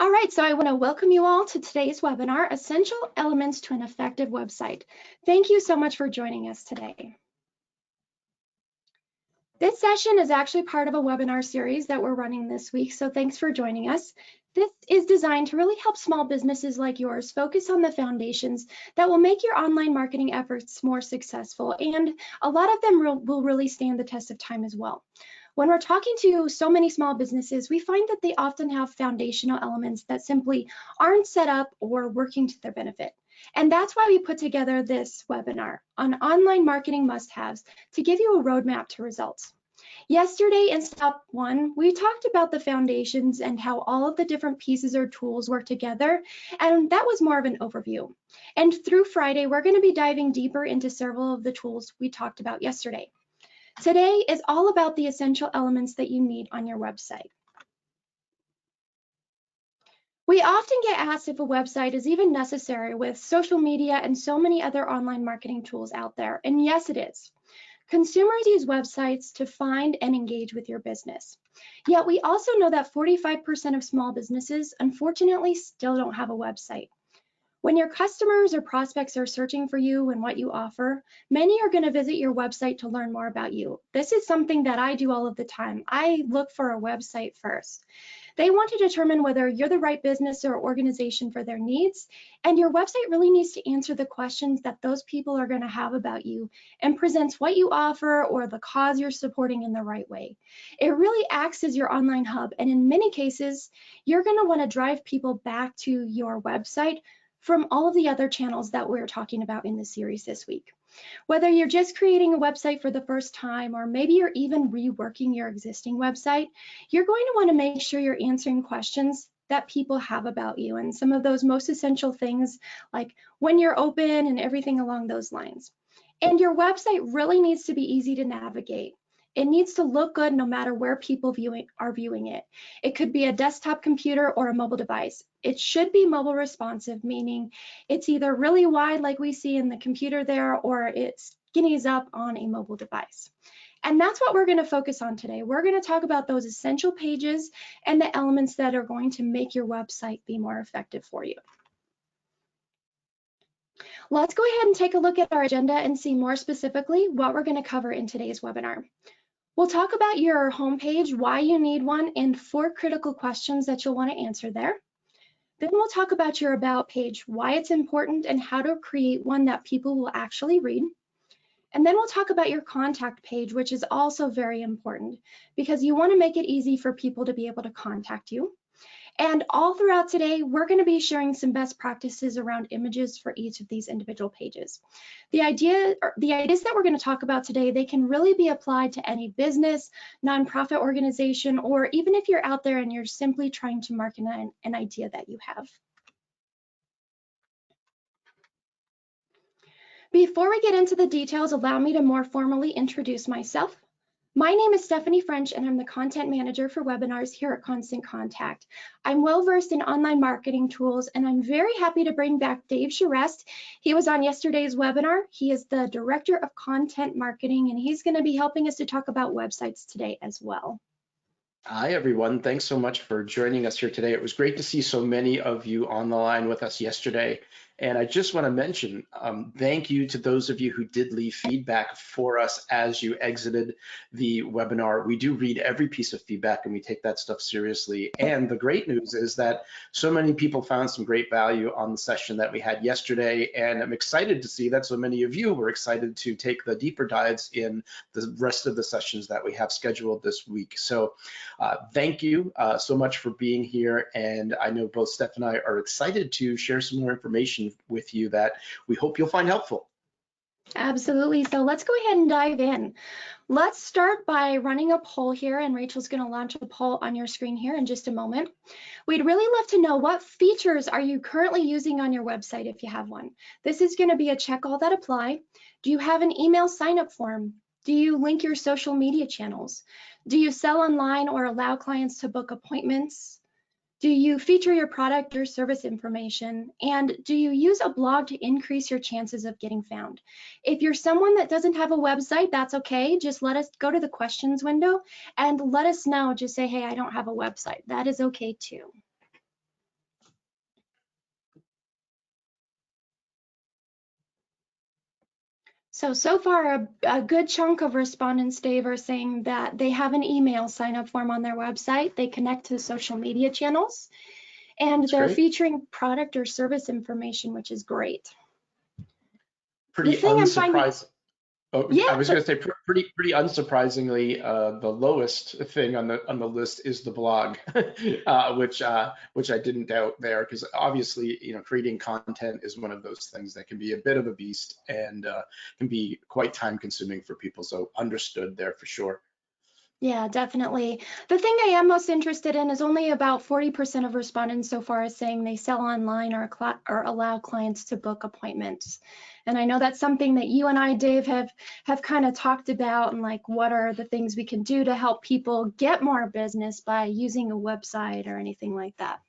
All right, so I want to welcome you all to today's webinar, Essential Elements to an Effective Website. Thank you so much for joining us today. This session is actually part of a webinar series that we're running this week, so thanks for joining us. This is designed to really help small businesses like yours focus on the foundations that will make your online marketing efforts more successful, and a lot of them will really stand the test of time as well. When we're talking to so many small businesses, we find that they often have foundational elements that simply aren't set up or working to their benefit. And that's why we put together this webinar on online marketing must-haves to give you a roadmap to results. Yesterday in step 1, we talked about the foundations and how all of the different pieces or tools work together, and that was more of an overview. And through Friday, we're going to be diving deeper into several of the tools we talked about yesterday. Today is all about the essential elements that you need on your website. We often get asked if a website is even necessary with social media and so many other online marketing tools out there, and yes, it is. Consumers use websites to find and engage with your business. Yet we also know that 45% of small businesses, unfortunately, still don't have a website. When your customers or prospects are searching for you and what you offer, many are going to visit your website to learn more about you. This is something that I do all of the time. I look for a website first. They want to determine whether you're the right business or organization for their needs, and your website really needs to answer the questions that those people are going to have about you and presents what you offer or the cause you're supporting in the right way. It really acts as your online hub, and in many cases, you're going to want to drive people back to your website from all of the other channels that we're talking about in the series this week. Whether you're just creating a website for the first time, or maybe you're even reworking your existing website, you're going to want to make sure you're answering questions that people have about you, and some of those most essential things like when you're open and everything along those lines. And your website really needs to be easy to navigate. It needs to look good no matter where people are viewing it. It could be a desktop computer or a mobile device. It should be mobile responsive, meaning it's either really wide like we see in the computer there, or it skinnies up on a mobile device. And that's what we're going to focus on today. We're going to talk about those essential pages and the elements that are going to make your website be more effective for you. Let's go ahead and take a look at our agenda and see more specifically what we're going to cover in today's webinar. We'll talk about your homepage, why you need one, and 4 critical questions that you'll want to answer there. Then we'll talk about your About page, why it's important, and how to create one that people will actually read. And then we'll talk about your contact page, which is also very important because you want to make it easy for people to be able to contact you. And all throughout today, we're going to be sharing some best practices around images for each of these individual pages. The ideas that we're going to talk about today, they can really be applied to any business, nonprofit organization, or even if you're out there and you're simply trying to market an idea that you have. Before we get into the details, allow me to more formally introduce myself. My name is Stephanie French, and I'm the content manager for webinars here at Constant Contact. I'm well versed in online marketing tools, and I'm very happy to bring back Dave Charest. He was on yesterday's webinar. He is the director of content marketing, and he's going to be helping us to talk about websites today as well. Hi, everyone. Thanks so much for joining us here today. It was great to see so many of you on the line with us yesterday. And I just want to mention, thank you to those of you who did leave feedback for us as you exited the webinar. We do read every piece of feedback and we take that stuff seriously. And the great news is that so many people found some great value on the session that we had yesterday. And I'm excited to see that so many of you were excited to take the deeper dives in the rest of the sessions that we have scheduled this week. So thank you so much for being here. And I know both Steph and I are excited to share some more information with you that we hope you'll find helpful. Absolutely. So let's go ahead and dive in. Let's start by running a poll here, and Rachel's going to launch a poll on your screen here in just a moment. We'd really love to know, what features are you currently using on your website if you have one? This is going to be a check all that apply. Do you have an email sign-up form? Do you link your social media channels? Do you sell online or allow clients to book appointments? Do you feature your product or service information? And do you use a blog to increase your chances of getting found? If you're someone that doesn't have a website, that's okay. Just let us go to the questions window and let us know. Just say, hey, I don't have a website. That is okay too. So far, a good chunk of respondents, Dave, are saying that they have an email sign up form on their website. They connect to social media channels, and That's they're great. featuring product or service information, which is great. The Pretty thing I'm finding, unsurprising. Oh, I yeah, was going to say pretty unsurprisingly, the lowest thing on the list is the blog, which I didn't doubt there, because obviously, creating content is one of those things that can be a bit of a beast and can be quite time consuming for people. So understood there for sure. yeah, definitely. The thing I am most interested in is only about 40% of respondents so far is saying they sell online or allow clients to book appointments. And I know that's something that you and I, Dave, have kind of talked about, and like what are the things we can do to help people get more business by using a website or anything like that.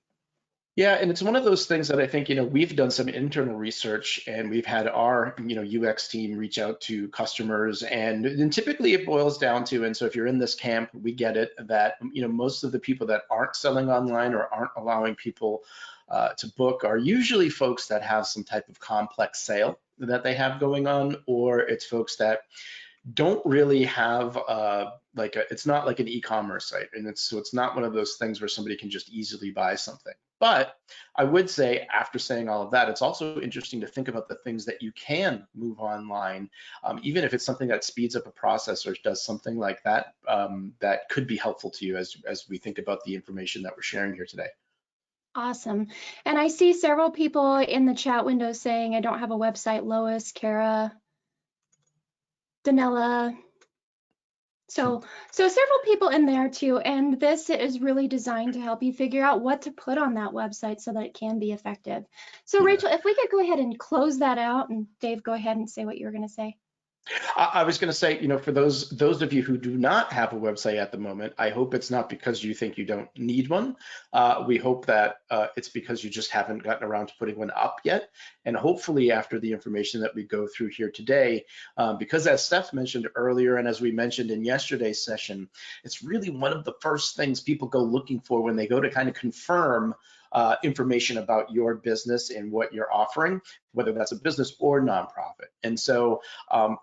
Yeah, and it's one of those things that I think, we've done some internal research and we've had our, UX team reach out to customers, and typically it boils down to, and so if you're in this camp, we get it, that, most of the people that aren't selling online or aren't allowing people to book are usually folks that have some type of complex sale that they have going on, or it's folks that don't really have it's not like an e-commerce site, and it's not one of those things where somebody can just easily buy something. But I would say, after saying all of that, it's also interesting to think about the things that you can move online, even if it's something that speeds up a process or does something like that, that could be helpful to you as we think about the information that we're sharing here today. Awesome. And I see several people in the chat window saying, I don't have a website, Lois, Kara, Danella. So several people in there too, and this is really designed to help you figure out what to put on that website so that it can be effective. So Yeah. Rachel, if we could go ahead and close that out, and Dave, go ahead and say what you were going to say. I was going to say, for those of you who do not have a website at the moment, I hope it's not because you think you don't need one. We hope that it's because you just haven't gotten around to putting one up yet. And hopefully, after the information that we go through here today, because as Steph mentioned earlier, and as we mentioned in yesterday's session, it's really one of the first things people go looking for when they go to kind of confirm information about your business and what you're offering, whether that's a business or nonprofit. And so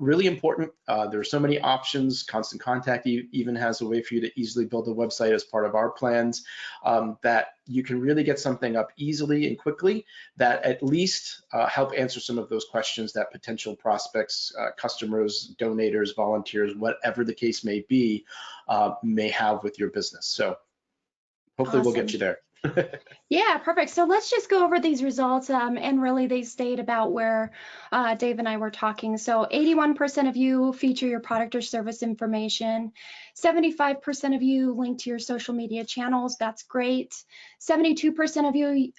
really important. There are so many options. Constant Contact even has a way for you to easily build a website as part of our plans, that you can really get something up easily and quickly that at least help answer some of those questions that potential prospects, customers, donators, volunteers, whatever the case may be, may have with your business. So hopefully we'll get Awesome. you there. Yeah, perfect. So let's just go over these results, and really they stayed about where Dave and I were talking. So 81% of you feature your product or service information. 75% of you link to your social media channels. That's great. 72% of you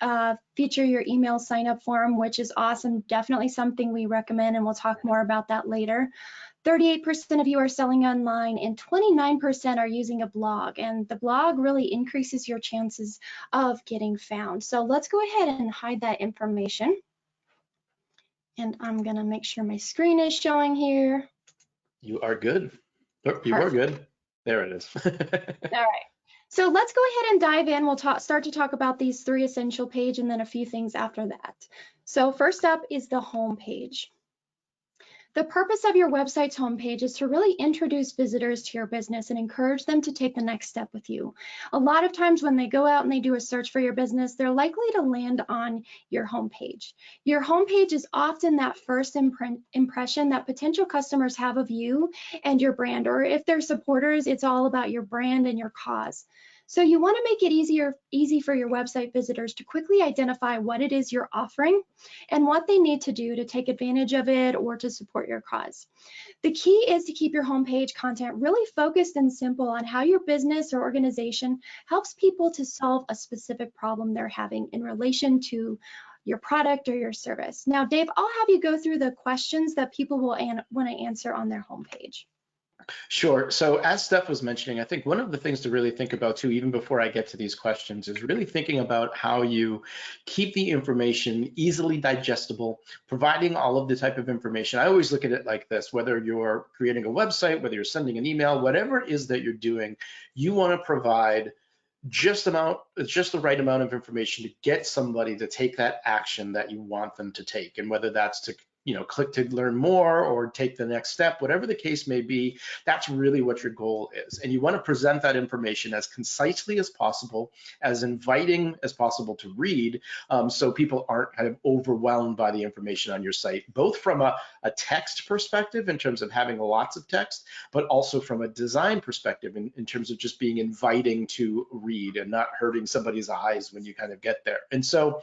feature your email sign up form, which is awesome. Definitely something we recommend, and we'll talk more about that later. 38% of you are selling online, and 29% are using a blog. And the blog really increases your chances of getting found. So let's go ahead and hide that information. And I'm gonna make sure my screen is showing here. You are good. Oh, you are Perfect. good. There it is. All right. So let's go ahead and dive in. We'll start to talk about these 3 essential page and then a few things after that. So first up is the home page. The purpose of your website's homepage is to really introduce visitors to your business and encourage them to take the next step with you. A lot of times when they go out and they do a search for your business, they're likely to land on your homepage. Your homepage is often that first impression that potential customers have of you and your brand, or if they're supporters, it's all about your brand and your cause. So you want to make it easy for your website visitors to quickly identify what it is you're offering and what they need to do to take advantage of it or to support your cause. The key is to keep your homepage content really focused and simple on how your business or organization helps people to solve a specific problem they're having in relation to your product or your service. Now, Dave, I'll have you go through the questions that people will want to answer on their homepage. Sure. So as Steph was mentioning, I think one of the things to really think about too, even before I get to these questions, is really thinking about how you keep the information easily digestible, providing all of the type of information. I always look at it like this: whether you're creating a website, whether you're sending an email, whatever it is that you're doing, you want to provide just the right amount of information to get somebody to take that action that you want them to take. And whether that's to click to learn more or take the next step, whatever the case may be. That's really what your goal is. And you want to present that information as concisely as possible, as inviting as possible to read, so people aren't kind of overwhelmed by the information on your site, both from a text perspective in terms of having lots of text, but also from a design perspective in terms of just being inviting to read and not hurting somebody's eyes when you kind of get there. And so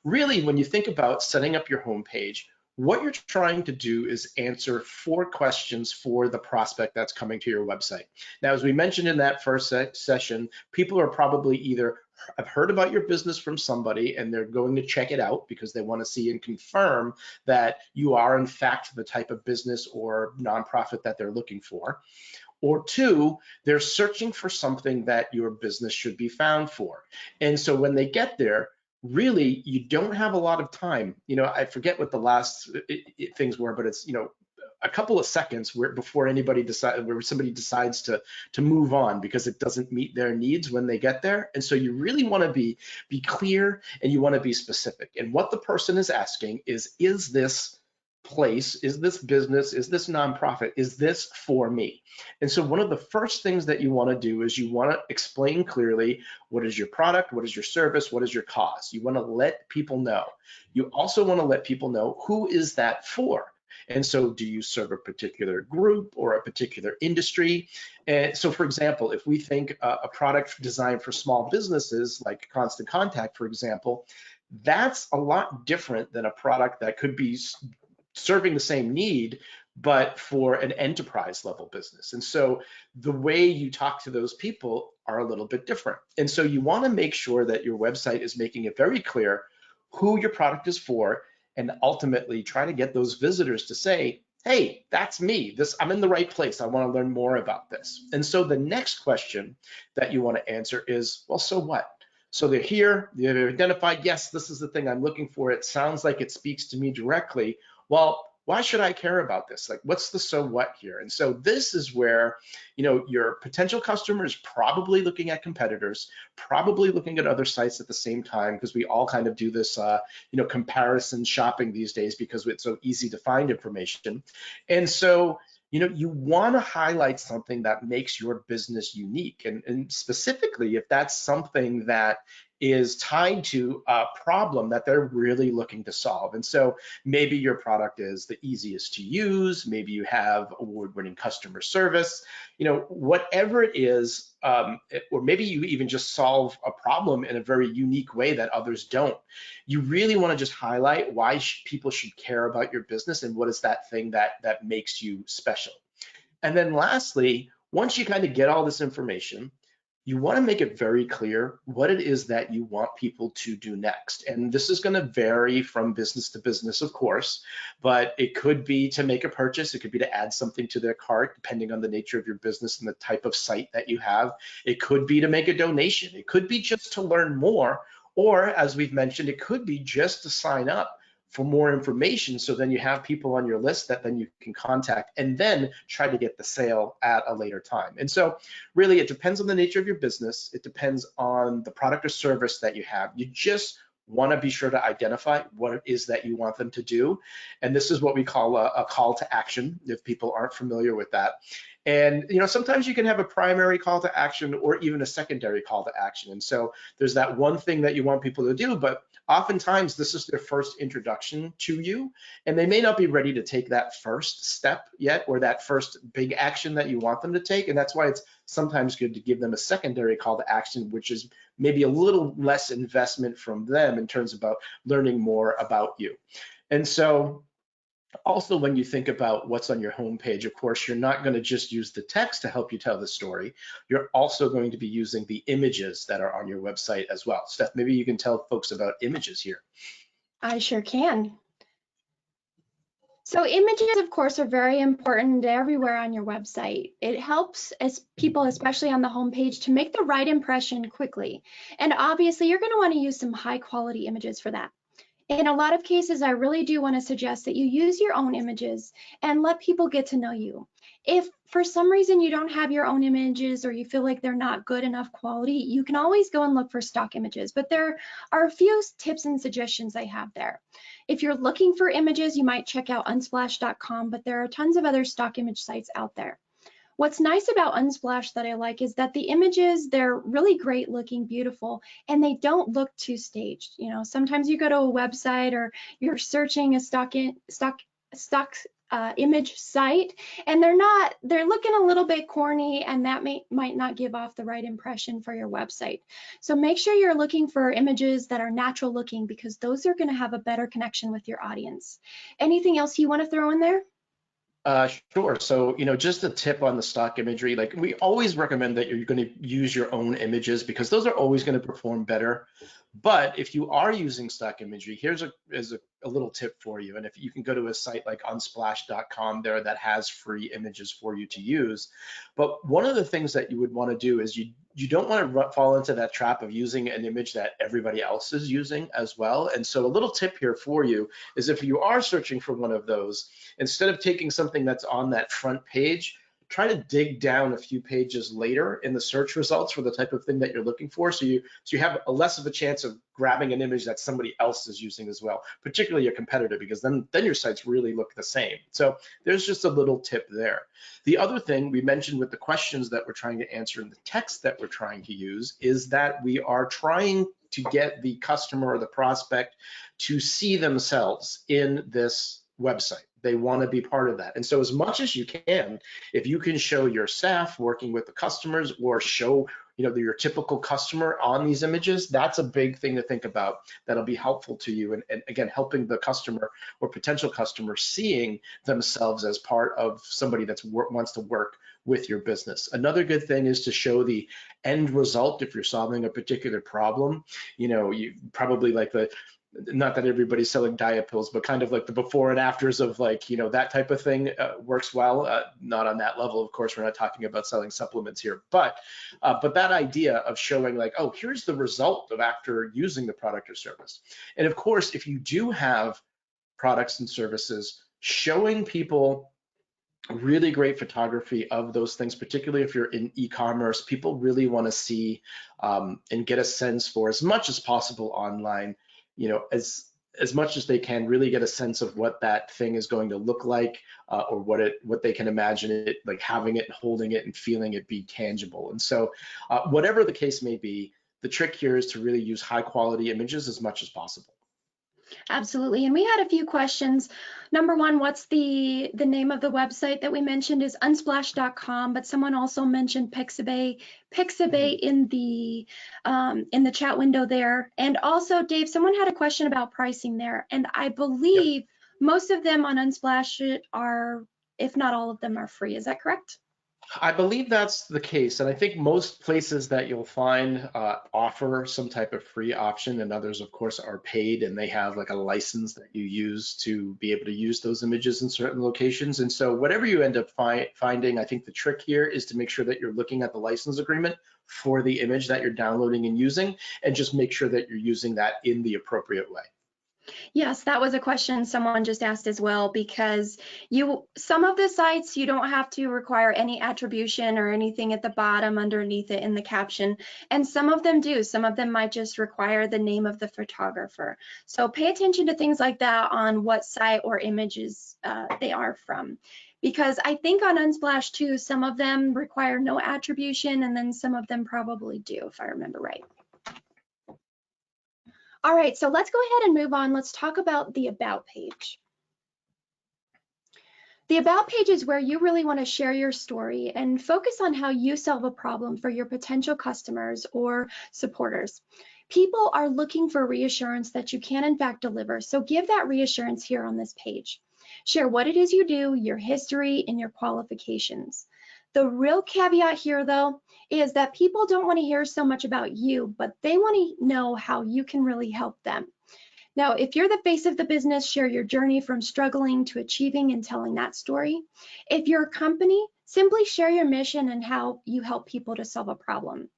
really, when you think about setting up your homepage, what you're trying to do is answer 4 questions for the prospect that's coming to your website. Now, as we mentioned in that first session, people are probably either have heard about your business from somebody and they're going to check it out because they want to see and confirm that you are in fact the type of business or nonprofit that they're looking for. Or 2, they're searching for something that your business should be found for. And so when they get there, really, you don't have a lot of time. I forget what the last things were, but it's, a couple of seconds before somebody decides to move on because it doesn't meet their needs when they get there. And so you really want to be clear and you want to be specific. And what the person is asking is this place, is this business, is this nonprofit, is this for me? And so one of the first things that you want to do is you want to explain clearly what is your product, what is your service, what is your cause. You want to let people know. You also want to let people know who is that for. And so do you serve a particular group or a particular industry? And so for example, if we think a product designed for small businesses like Constant Contact, for example, that's a lot different than a product that could be serving the same need, but for an enterprise level business. And so the way you talk to those people are a little bit different. And so you want to make sure that your website is making it very clear who your product is for, and ultimately try to get those visitors to say, hey, that's me. I'm in the right place. I want to learn more about this. And so the next question that you want to answer is, well, so what? So they're here, they've identified, yes, this is the thing I'm looking for. It sounds like it speaks to me directly. Well, why should I care about this? Like, what's the so what here? And so this is where, your potential customer is probably looking at competitors, probably looking at other sites at the same time, because we all kind of do this, comparison shopping these days because it's so easy to find information. And so, you want to highlight something that makes your business unique. And specifically, if that's something that is tied to a problem that they're really looking to solve. And so maybe your product is the easiest to use, maybe you have award-winning customer service, whatever it is, or maybe you even just solve a problem in a very unique way that others don't. You really want to just highlight why people should care about your business and what is that thing that makes you special. And then lastly, once you kind of get all this information, you want to make it very clear what it is that you want people to do next. And this is going to vary from business to business, of course, but it could be to make a purchase. It could be to add something to their cart, depending on the nature of your business and the type of site that you have. It could be to make a donation. It could be just to learn more. Or as we've mentioned, it could be just to sign up for more information. So then you have people on your list that then you can contact and then try to get the sale at a later time. And so really it depends on the nature of your business. It depends on the product or service that you have. You just want to be sure to identify what it is that you want them to do. And this is what we call a call to action, if people aren't familiar with that. And sometimes you can have a primary call to action or even a secondary call to action. And so there's that one thing that you want people to do, but oftentimes this is their first introduction to you, and they may not be ready to take that first step yet or that first big action that you want them to take. And that's why it's sometimes good to give them a secondary call to action, which is maybe a little less investment from them in terms about learning more about you. And so also, when you think about what's on your homepage, of course, you're not going to just use the text to help you tell the story. You're also going to be using the images that are on your website as well. Steph, maybe you can tell folks about images here. I sure can. So images, of course, are very important everywhere on your website. It helps people, especially on the homepage, to make the right impression quickly. And obviously, you're going to want to use some high quality images for that. In a lot of cases, I really do want to suggest that you use your own images and let people get to know you. If for some reason you don't have your own images or you feel like they're not good enough quality, you can always go and look for stock images. But there are a few tips and suggestions I have there. If you're looking for images, you might check out unsplash.com, but there are tons of other stock image sites out there. What's nice about Unsplash that I like is that the images, they're really great looking, beautiful, and they don't look too staged. You know, sometimes you go to a website or you're searching a stock image site, and they're looking a little bit corny, and that might not give off the right impression for your website. So make sure you're looking for images that are natural looking, because those are going to have a better connection with your audience. Anything else you want to throw in there? Sure. So, just a tip on the stock imagery, like we always recommend that you're going to use your own images because those are always going to perform better. But if you are using stock imagery, here's a little tip for you. And if you can go to a site like unsplash.com there that has free images for you to use. But one of the things that you would want to do is you don't want to fall into that trap of using an image that everybody else is using as well. And so a little tip here for you is if you are searching for one of those, instead of taking something that's on that front page, try to dig down a few pages later in the search results for the type of thing that you're looking for. So you have a less of a chance of grabbing an image that somebody else is using as well, particularly a competitor, because then your sites really look the same. So there's just a little tip there. The other thing we mentioned with the questions that we're trying to answer and the text that we're trying to use is that we are trying to get the customer or the prospect to see themselves in this website. They want to be part of that. And so as much as you can, if you can show your staff working with the customers or show your typical customer on these images, that's a big thing to think about that'll be helpful to you. And again, helping the customer or potential customer seeing themselves as part of somebody that wants to work with your business. Another good thing is to show the end result if you're solving a particular problem. You probably like not that everybody's selling diet pills, but kind of like the before and afters of that type of thing works well. Not on that level, of course, we're not talking about selling supplements here, but that idea of showing like, oh, here's the result of after using the product or service. And of course, if you do have products and services, showing people really great photography of those things, particularly if you're in e-commerce, people really want to see and get a sense for, as much as possible online, as much as they can, really get a sense of what that thing is going to look like, or what they can imagine it like, having it, holding it, and feeling it be tangible. And so whatever the case may be, the trick here is to really use high quality images as much as possible. Absolutely. And we had a few questions. Number one, what's the name of the website that we mentioned is unsplash.com, but someone also mentioned Pixabay in the chat window there. And also, Dave, someone had a question about pricing there. And I believe most of them on Unsplash are, if not all of them, are free. Is that correct? I believe that's the case, and I think most places that you'll find offer some type of free option, and others, of course, are paid, and they have like a license that you use to be able to use those images in certain locations. And so whatever you end up finding, I think the trick here is to make sure that you're looking at the license agreement for the image that you're downloading and using, and just make sure that you're using that in the appropriate way. Yes, that was a question someone just asked as well, because some of the sites you don't have to require any attribution or anything at the bottom underneath it in the caption, and some of them do. Some of them might just require the name of the photographer. So pay attention to things like that on what site or images they are from. Because I think on Unsplash too, some of them require no attribution, and then some of them probably do, if I remember right. All right, so let's go ahead and move on. Let's talk about the About page. The About page is where you really want to share your story and focus on how you solve a problem for your potential customers or supporters. People are looking for reassurance that you can in fact deliver, so give that reassurance here on this page. Share what it is you do, your history, and your qualifications. The real caveat here, though, is that people don't want to hear so much about you, but they want to know how you can really help them. Now, if you're the face of the business, share your journey from struggling to achieving and telling that story. If you're a company, simply share your mission and how you help people to solve a problem.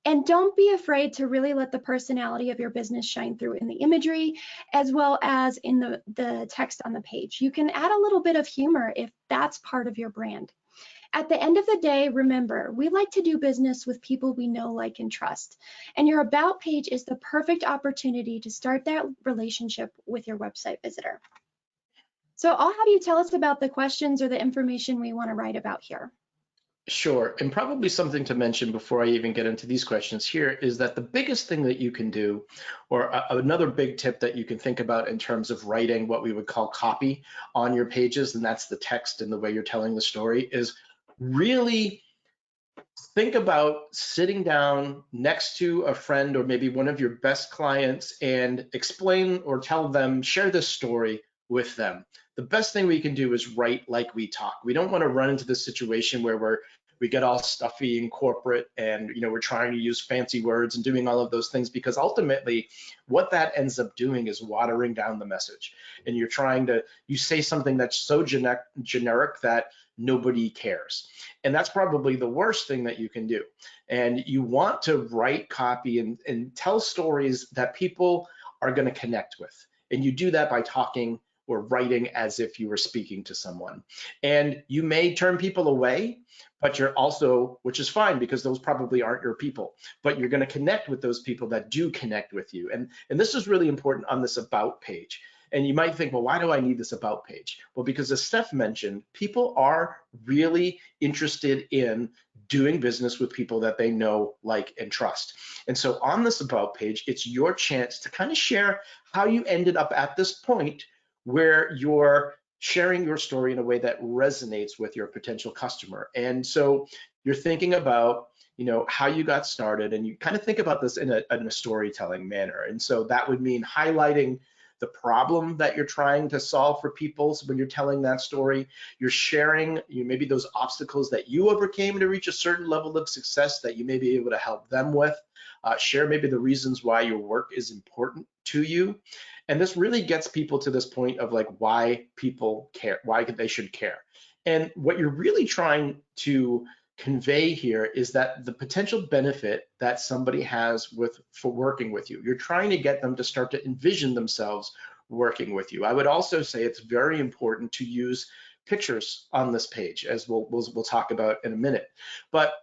And don't be afraid to really let the personality of your business shine through in the imagery as well as in the text on the page. You can add a little bit of humor if that's part of your brand. At the end of the day, remember, we like to do business with people we know, like, and trust. And your About page is the perfect opportunity to start that relationship with your website visitor. So I'll have you tell us about the questions or the information we want to write about here. Sure, and probably something to mention before I even get into these questions here is that the biggest thing that you can do, or another big tip that you can think about in terms of writing what we would call copy on your pages, and that's the text and the way you're telling the story, is really think about sitting down next to a friend or maybe one of your best clients and explain or tell them, share this story with them. The best thing we can do is write like we talk. We don't want to run into this situation where we get all stuffy and corporate and we're trying to use fancy words and doing all of those things, because ultimately what that ends up doing is watering down the message. And you say something that's so generic that nobody cares. And that's probably the worst thing that you can do. And you want to write copy and tell stories that people are going to connect with. And you do that by talking or writing as if you were speaking to someone. And you may turn people away, but you're also, which is fine because those probably aren't your people, but you're going to connect with those people that do connect with you. And this is really important on this About page. And you might think, well, why do I need this About page? Well, because as Steph mentioned, people are really interested in doing business with people that they know, like, and trust. And so on this About page, it's your chance to kind of share how you ended up at this point where you're sharing your story in a way that resonates with your potential customer. And so you're thinking about how you got started, and you kind of think about this in a storytelling manner. And so that would mean highlighting the problem that you're trying to solve for people. So when you're telling that story, you're sharing maybe those obstacles that you overcame to reach a certain level of success that you may be able to help them with. Share maybe the reasons why your work is important to you. And this really gets people to this point of like why people care, why they should care. And what you're really trying to convey here is that the potential benefit that somebody has for working with you. You're trying to get them to start to envision themselves working with you. I would also say it's very important to use pictures on this page, as we'll talk about in a minute. But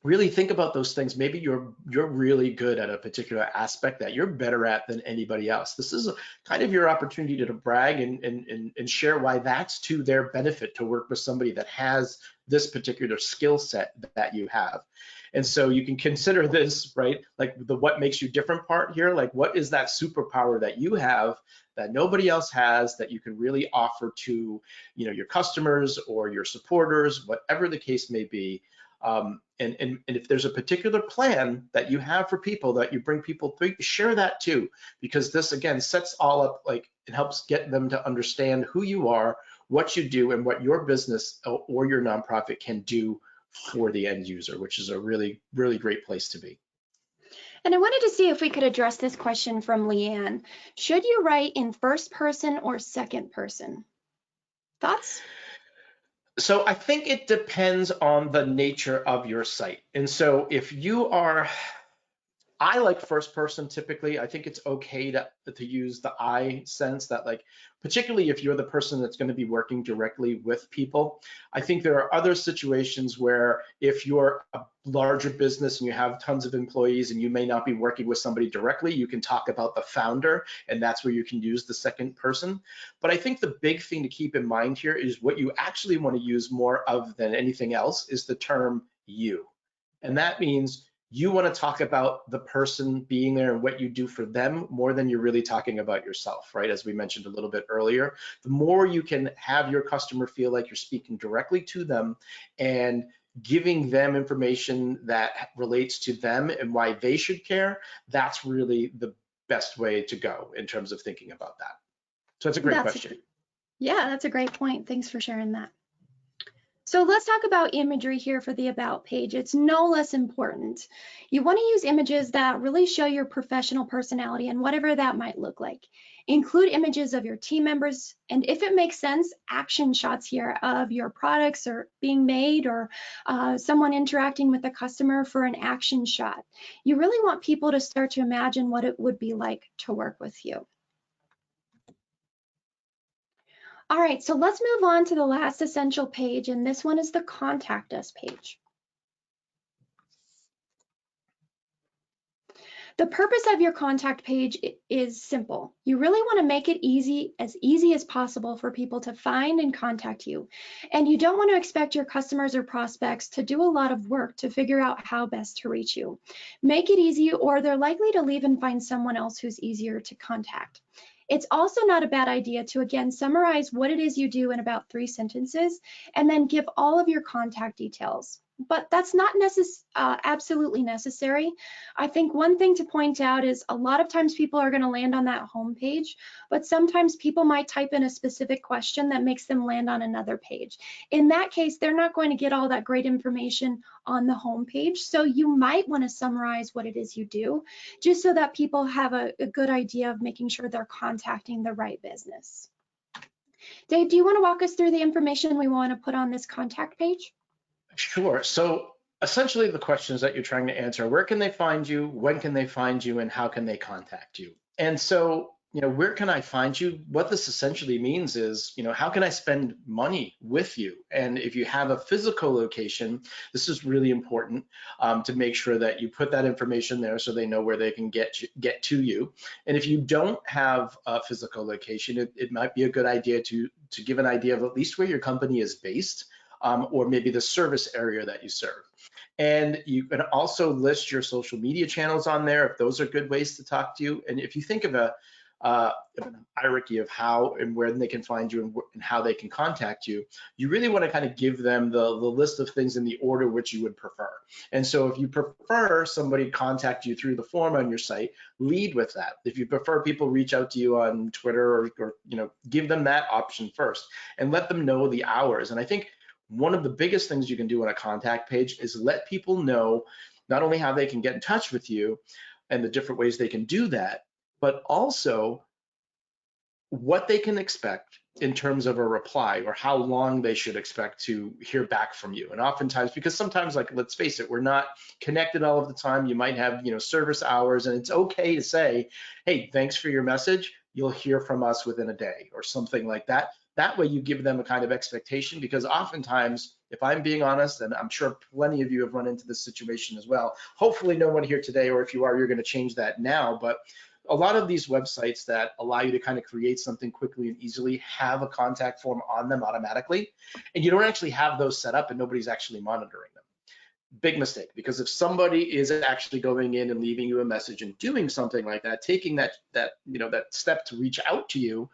really think about those things. Maybe you're really good at a particular aspect that you're better at than anybody else. This is kind of your opportunity to brag and share why that's to their benefit to work with somebody that has this particular skill set that you have. And so you can consider this, right? Like the what makes you different part here, like what is that superpower that you have that nobody else has that you can really offer to your customers or your supporters, whatever the case may be. And if there's a particular plan that you have for people that you bring people through, share that too, because this again sets all up, like it helps get them to understand who you are, what you do, and what your business or your nonprofit can do for the end user, which is a really, really great place to be. And I wanted to see if we could address this question from Leanne. Should you write in first person or second person? Thoughts? So I think it depends on the nature of your site. And so if you are, I like first person typically. I think it's okay to use the I sense, that like, particularly if you're the person that's going to be working directly with people. I think there are other situations where if you're a larger business and you have tons of employees and you may not be working with somebody directly, you can talk about the founder, and that's where you can use the second person. But I think the big thing to keep in mind here is what you actually want to use more of than anything else is the term you. And that means you want to talk about the person being there and what you do for them more than you're really talking about yourself, right? As we mentioned a little bit earlier, the more you can have your customer feel like you're speaking directly to them and giving them information that relates to them and why they should care, that's really the best way to go in terms of thinking about that. So that's a great question. Yeah, that's a great point. Thanks for sharing that. So let's talk about imagery here for the About page. It's no less important. You want to use images that really show your professional personality and whatever that might look like. Include images of your team members, and if it makes sense, action shots here of your products or being made, or someone interacting with a customer for an action shot. You really want people to start to imagine what it would be like to work with you. All right, so let's move on to the last essential page, and this one is the Contact Us page. The purpose of your contact page is simple. You really want to make it easy as possible for people to find and contact you. And you don't want to expect your customers or prospects to do a lot of work to figure out how best to reach you. Make it easy, or they're likely to leave and find someone else who's easier to contact. It's also not a bad idea to, again, summarize what it is you do in about 3 sentences and then give all of your contact details. But that's not absolutely necessary. I think one thing to point out is a lot of times people are going to land on that home page, but sometimes people might type in a specific question that makes them land on another page. In that case, they're not going to get all that great information on the home page. So you might want to summarize what it is you do, just so that people have a good idea of making sure they're contacting the right business. Dave, do you want to walk us through the information we want to put on this contact page? Sure. So essentially the questions that you're trying to answer, where can they find you, when can they find you, and how can they contact you? And so, where can I find you? What this essentially means is, how can I spend money with you? And if you have a physical location, this is really important to make sure that you put that information there so they know where they can get to you. And if you don't have a physical location, it might be a good idea to give an idea of at least where your company is based. Or maybe the service area that you serve. And you can also list your social media channels on there if those are good ways to talk to you. And if you think of an hierarchy of how and where they can find you and how they can contact you, you really want to kind of give them the list of things in the order which you would prefer. And so if you prefer somebody contact you through the form on your site, lead with that. If you prefer people reach out to you on Twitter or give them that option first and let them know the hours. And I think one of the biggest things you can do on a contact page is let people know not only how they can get in touch with you and the different ways they can do that, but also what they can expect in terms of a reply or how long they should expect to hear back from you. And oftentimes, because sometimes, like, let's face it, we're not connected all of the time. You might have, service hours, and it's okay to say, hey, thanks for your message. You'll hear from us within a day or something like that. That way you give them a kind of expectation, because oftentimes, if I'm being honest, and I'm sure plenty of you have run into this situation as well, hopefully no one here today, or if you are, you're going to change that now, but a lot of these websites that allow you to kind of create something quickly and easily have a contact form on them automatically, and you don't actually have those set up and nobody's actually monitoring them. Big mistake, because if somebody is actually going in and leaving you a message and doing something like that, taking that step to reach out to you,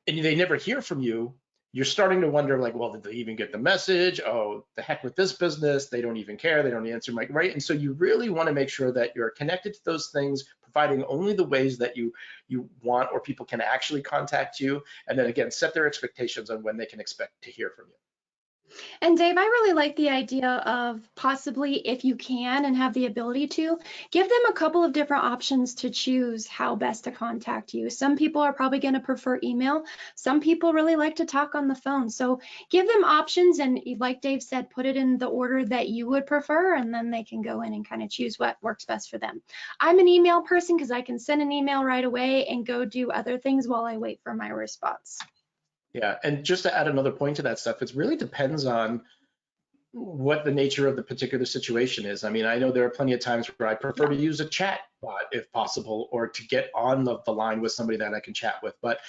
and they never hear from you, you're starting to wonder, like, well, did they even get the message? Oh, the heck with this business. They don't even care. They don't answer my, right? And so you really want to make sure that you're connected to those things, providing only the ways that you want, or people can actually contact you. And then again, set their expectations on when they can expect to hear from you. And Dave, I really like the idea of possibly, if you can and have the ability to, give them a couple of different options to choose how best to contact you. Some people are probably going to prefer email. Some people really like to talk on the phone. So give them options, and like Dave said, put it in the order that you would prefer, and then they can go in and kind of choose what works best for them. I'm an email person because I can send an email right away and go do other things while I wait for my response. Yeah, and just to add another point to that stuff, it really depends on what the nature of the particular situation is. I mean, I know there are plenty of times where I prefer to use a chat bot if possible, or to get on the line with somebody that I can chat with. But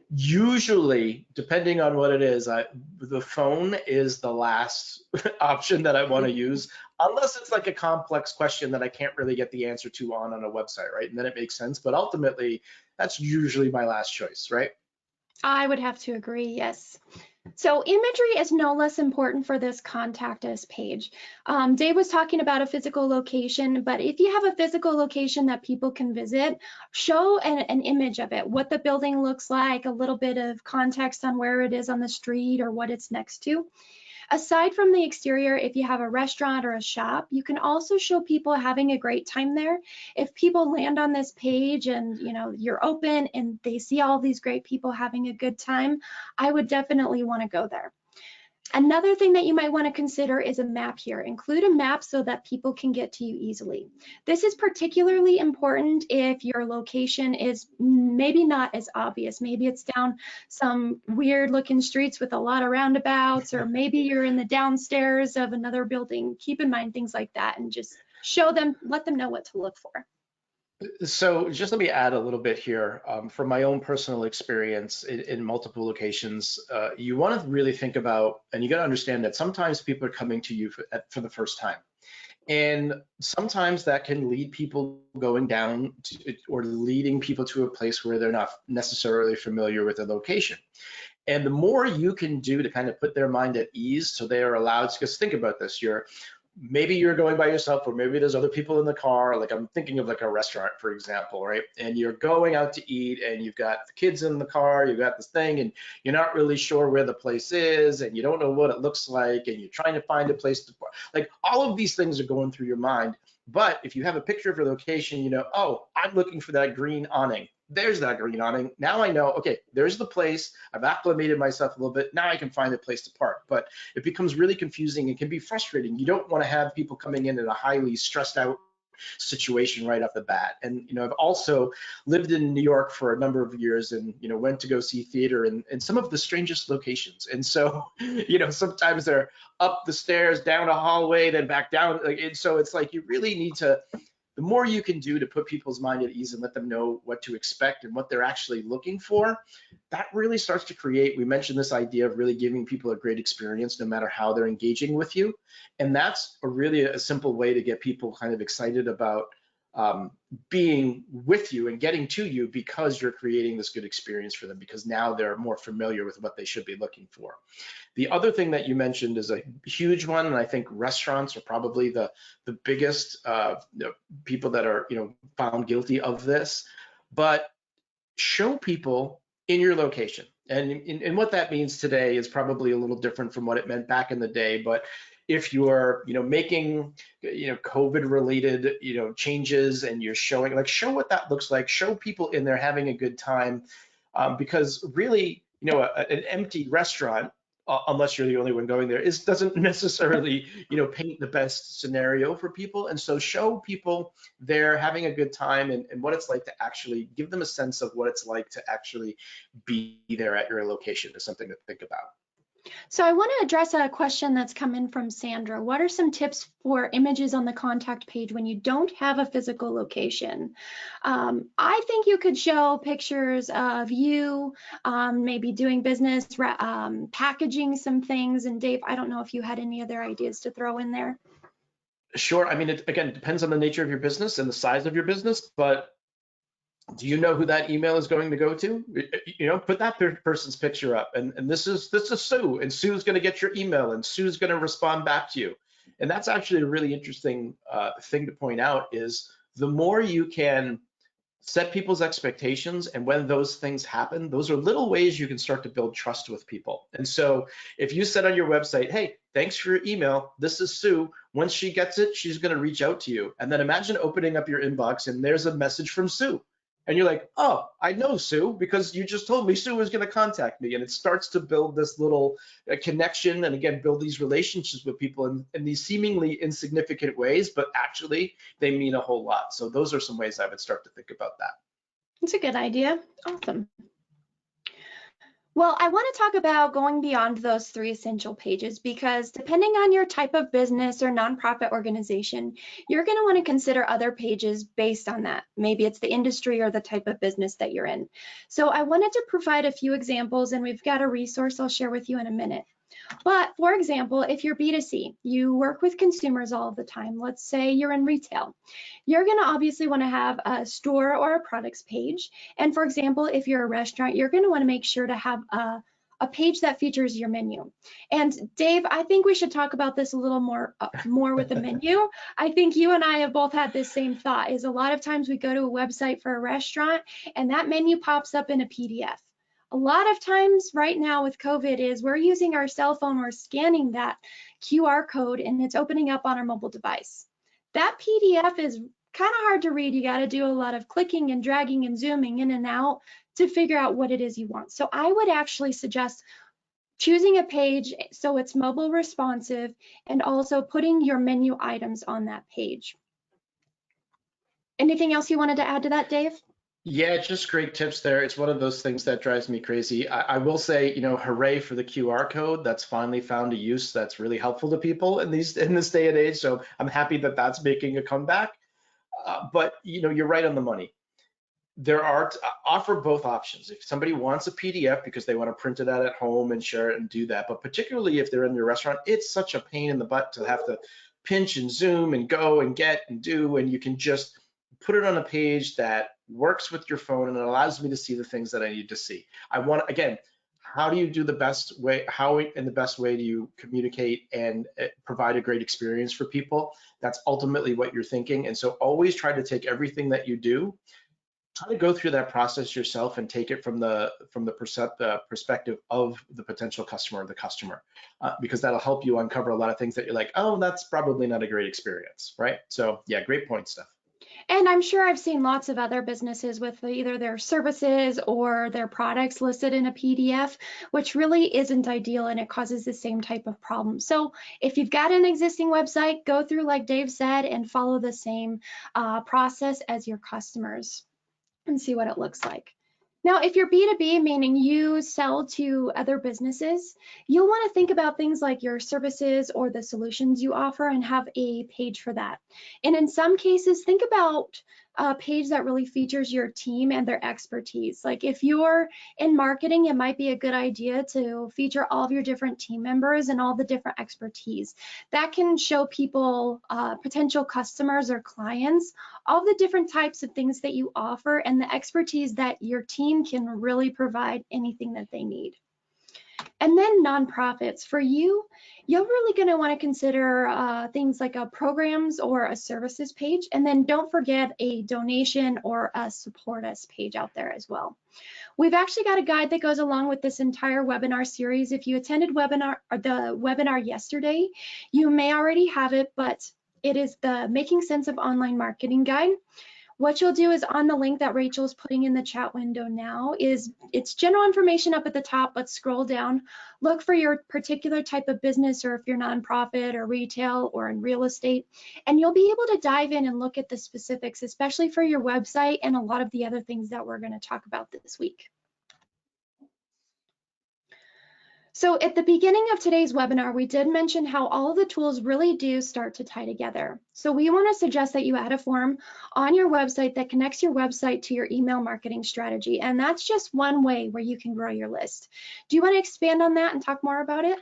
usually, depending on what it is, the phone is the last option that I want to use, unless it's like a complex question that I can't really get the answer to on a website, right? And then it makes sense. But ultimately, that's usually my last choice, right? I would have to agree, yes. So imagery is no less important for this Contact Us page. Dave was talking about a physical location, but if you have a physical location that people can visit, show an image of it, what the building looks like, a little bit of context on where it is on the street or what it's next to. Aside from the exterior, if you have a restaurant or a shop, you can also show people having a great time there. If people land on this page and you're open and they see all these great people having a good time, I would definitely want to go there. Another thing that you might want to consider is a map here. Include a map so that people can get to you easily. This is particularly important if your location is maybe not as obvious. Maybe it's down some weird looking streets with a lot of roundabouts, or maybe you're in the downstairs of another building. Keep in mind things like that and just show them, let them know what to look for. So just let me add a little bit here. From my own personal experience in multiple locations, you want to really think about, and you got to understand that sometimes people are coming to you for the first time. And sometimes that can lead people going down to, or leading people to a place where they're not necessarily familiar with the location. And the more you can do to kind of put their mind at ease so they are allowed to, because think about this, maybe you're going by yourself, or maybe there's other people in the car. Like I'm thinking of like a restaurant, for example, right? And you're going out to eat and you've got the kids in the car, you've got this thing, and you're not really sure where the place is, and you don't know what it looks like, and you're trying to find a place to park. Like all of these things are going through your mind. But if you have a picture of your location, you know, oh, I'm looking for that green awning. There's that green awning. Now I know, okay, there's the place. I've acclimated myself a little bit. Now I can find a place to park. But it becomes really confusing and can be frustrating. You don't want to have people coming in a highly stressed out situation right off the bat. And I've also lived in New York for a number of years, and went to go see theater in some of the strangest locations. And so sometimes they're up the stairs, down a hallway, then back down. And so it's like you really need to, the more you can do to put people's mind at ease and let them know what to expect and what they're actually looking for, that really starts to create, we mentioned this idea of really giving people a great experience no matter how they're engaging with you. And that's really a simple way to get people kind of excited about being with you and getting to you, because you're creating this good experience for them, because now they're more familiar with what they should be looking for. The other thing that you mentioned is a huge one, and I think restaurants are probably the biggest people that are found guilty of this. But show people in your location, and what that means today is probably a little different from what it meant back in the day. But if you're making COVID related changes, and you're showing, like, show what that looks like, show people in there having a good time, because really an empty restaurant, unless you're the only one going there, doesn't necessarily paint the best scenario for people. And so show people there having a good time, and what it's like to actually give them a sense of what it's like to actually be there at your location is something to think about. So I want to address a question that's come in from Sandra. What are some tips for images on the contact page when you don't have a physical location? I think you could show pictures of you maybe doing business, packaging some things. And Dave, I don't know if you had any other ideas to throw in there. Sure. I mean, it again depends on the nature of your business and the size of your business, but do you know who that email is going to go to? Put that person's picture up, and this is Sue, and Sue's going to get your email, and Sue's going to respond back to you. And that's actually a really interesting thing to point out, is the more you can set people's expectations, and when those things happen, those are little ways you can start to build trust with people. And so if you said on your website, hey, thanks for your email, this is Sue, once she gets it, she's going to reach out to you. And then imagine opening up your inbox and there's a message from Sue. And you're like, oh, I know Sue because you just told me Sue was going to contact me. And it starts to build this little connection, and again, build these relationships with people in these seemingly insignificant ways, but actually they mean a whole lot. So those are some ways I would start to think about that. That's a good idea. Awesome. Well, I want to talk about going beyond those 3 essential pages, because depending on your type of business or nonprofit organization, you're going to want to consider other pages based on that. Maybe it's the industry or the type of business that you're in. So I wanted to provide a few examples, and we've got a resource I'll share with you in a minute. But for example, if you're B2C, you work with consumers all the time. Let's say you're in retail. You're going to obviously want to have a store or a products page. And for example, if you're a restaurant, you're going to want to make sure to have a page that features your menu. And Dave, I think we should talk about this a little more with the menu. I think you and I have both had this same thought, is a lot of times we go to a website for a restaurant and that menu pops up in a PDF. A lot of times right now with COVID is we're using our cell phone, we're scanning that QR code and it's opening up on our mobile device. That PDF is kind of hard to read. You got to do a lot of clicking and dragging and zooming in and out to figure out what it is you want. So I would actually suggest choosing a page so it's mobile responsive and also putting your menu items on that page. Anything else you wanted to add to that, Dave? Yeah, just great tips there. It's one of those things that drives me crazy. I will say, hooray for the QR code. That's finally found a use that's really helpful to people in this day and age. So I'm happy that that's making a comeback. But you're right on the money. There are offer both options. If somebody wants a PDF because they want to print it out at home and share it and do that, but particularly if they're in your restaurant, it's such a pain in the butt to have to pinch and zoom and go and get and do, and you can just put it on a page that works with your phone and it allows me to see the things that I need to see. I want, again, how do you do the best way, how in the best way do you communicate and provide a great experience for people? That's ultimately what you're thinking. And so always try to take everything that you do, try to go through that process yourself and take it from the perspective of the potential customer or the customer, because that'll help you uncover a lot of things that you're like, oh, that's probably not a great experience, right? So yeah, great point, Steph. And I'm sure I've seen lots of other businesses with either their services or their products listed in a PDF, which really isn't ideal and it causes the same type of problem. So if you've got an existing website, go through, like Dave said, and follow the same process as your customers and see what it looks like. Now, if you're B2B, meaning you sell to other businesses, you'll want to think about things like your services or the solutions you offer and have a page for that. And in some cases, think about a page that really features your team and their expertise. Like if you're in marketing, it might be a good idea to feature all of your different team members and all the different expertise. That can show people, potential customers or clients, all the different types of things that you offer and the expertise that your team can really provide anything that they need. And then nonprofits. For you, you're really going to want to consider things like a programs or a services page. And then don't forget a donation or a support us page out there as well. We've actually got a guide that goes along with this entire webinar series. If you attended the webinar yesterday, you may already have it, but it is the Making Sense of Online Marketing Guide. What you'll do is on the link that Rachel's putting in the chat window now is it's general information up at the top, but scroll down, look for your particular type of business or if you're nonprofit or retail or in real estate, and you'll be able to dive in and look at the specifics, especially for your website and a lot of the other things that we're going to talk about this week. So at the beginning of today's webinar, we did mention how all of the tools really do start to tie together. So we want to suggest that you add a form on your website that connects your website to your email marketing strategy. And that's just one way where you can grow your list. Do you want to expand on that and talk more about it?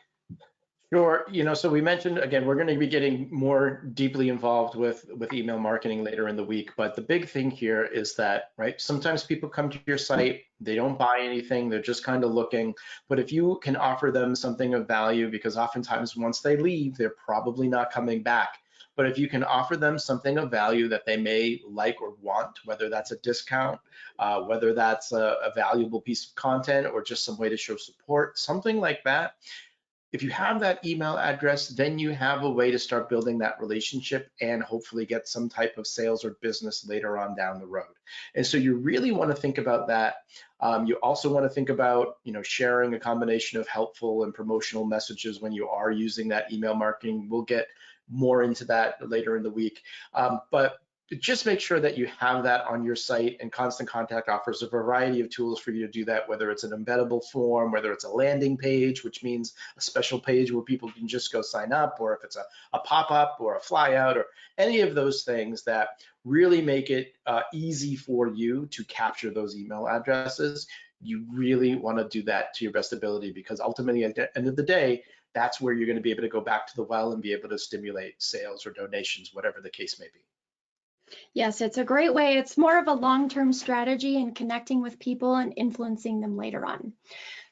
Sure. So we mentioned, again, we're going to be getting more deeply involved with email marketing later in the week. But the big thing here is that, right, sometimes people come to your site, they don't buy anything, they're just kind of looking. But if you can offer them something of value, because oftentimes once they leave, they're probably not coming back. But if you can offer them something of value that they may like or want, whether that's a discount, whether that's a valuable piece of content or just some way to show support, something like that. If you have that email address, then you have a way to start building that relationship and hopefully get some type of sales or business later on down the road. And so you really want to think about that. You also want to think about, sharing a combination of helpful and promotional messages when you are using that email marketing. We'll get more into that later in the week. But just make sure that you have that on your site, and Constant Contact offers a variety of tools for you to do that, whether it's an embeddable form, whether it's a landing page, which means a special page where people can just go sign up, or if it's a pop-up or a flyout or any of those things that really make it easy for you to capture those email addresses. You really want to do that to your best ability, because ultimately at the end of the day, that's where you're going to be able to go back to the well and be able to stimulate sales or donations, whatever the case may be. Yes, it's a great way. It's more of a long-term strategy in connecting with people and influencing them later on.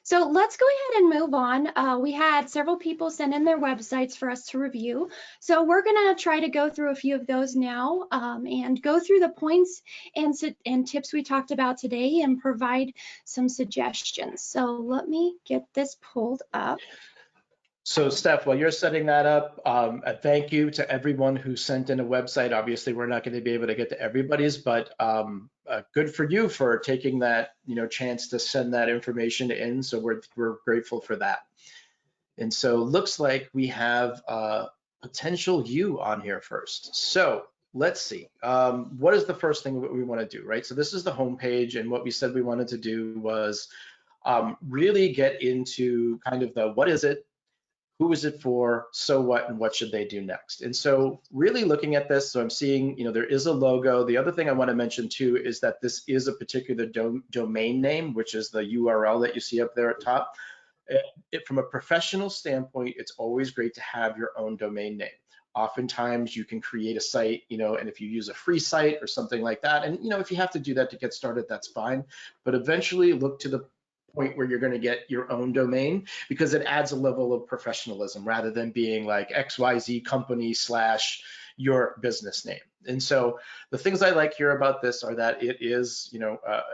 So let's go ahead and move on. We had several people send in their websites for us to review. So we're going to try to go through a few of those now and go through the points and tips we talked about today and provide some suggestions. So let me get this pulled up. So Steph, while you're setting that up, a thank you to everyone who sent in a website. Obviously, we're not going to be able to get to everybody's, but good for you for taking that, chance to send that information in. So we're grateful for that. And so looks like we have potential you on here first. So let's see. What is the first thing that we want to do, right? So this is the home page, and what we said we wanted to do was really get into kind of the what is it, who is it for, so what, and what should they do next? And so really looking at this, so I'm seeing, there is a logo. The other thing I want to mention too is that this is a particular domain name, which is the URL that you see up there at top. From a professional standpoint, it's always great to have your own domain name. Oftentimes you can create a site, and if you use a free site or something like that, and if you have to do that to get started, that's fine. But eventually look to the point where you're going to get your own domain, because it adds a level of professionalism rather than being like XYZ company / your business name. And so the things I like here about this are that it is,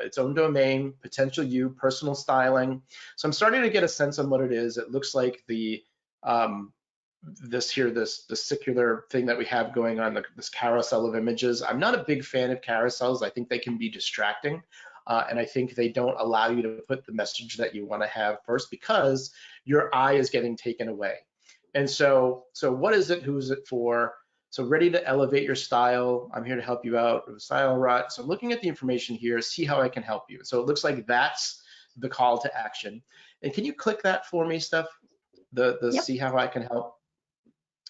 its own domain, potential you, personal styling. So I'm starting to get a sense on what it is. It looks like the this circular thing that we have going on, this carousel of images. I'm not a big fan of carousels. I think they can be distracting. And I think they don't allow you to put the message that you want to have first, because your eye is getting taken away. And so what is it? Who is it for? So ready to elevate your style. I'm here to help you out with style rut. So looking at the information here, see how I can help you. So it looks like that's the call to action. And can you click that for me, Steph? The Yep. see how I can help?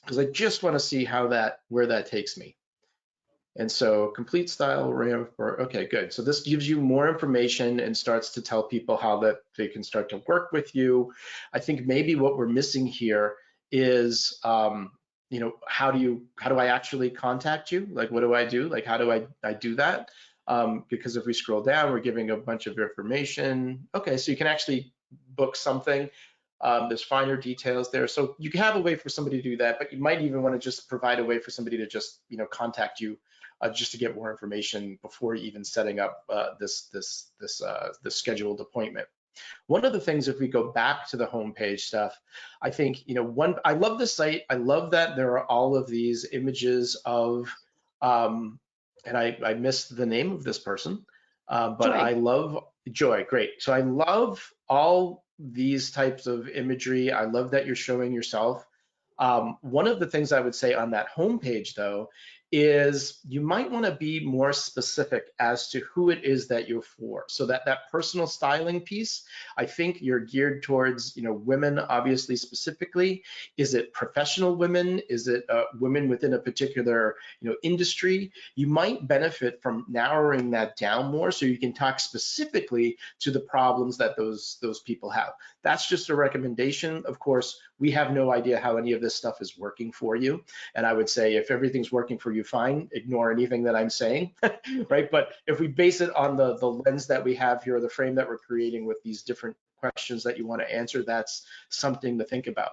Because I just want to see where that takes me. And so complete style RAM for, okay, good. So this gives you more information and starts to tell people how that they can start to work with you. I think maybe what we're missing here is, how do I actually contact you? Like, what do I do? Like, how do I do that? Because if we scroll down, we're giving a bunch of information. Okay, so you can actually book something. There's finer details there. So you can have a way for somebody to do that, but you might even want to just provide a way for somebody to just, contact you just to get more information before even setting up this scheduled appointment. One of the things, if we go back to the homepage stuff, I think, I love the site. I love that there are all of these images of, and I missed the name of this person, but Joy. I love Joy. Great. So I love all these types of imagery. I love that you're showing yourself. One of the things I would say on that homepage, though, is you might want to be more specific as to who it is that you're for. So that personal styling piece, I think you're geared towards, women, obviously, specifically. Is it professional women? Is it women within a particular, industry? You might benefit from narrowing that down more so you can talk specifically to the problems that those people have. That's just a recommendation. Of course, we have no idea how any of this stuff is working for you. And I would say if everything's working for you, fine, ignore anything that I'm saying, right? But if we base it on the lens that we have here, the frame that we're creating with these different questions that you want to answer, that's something to think about.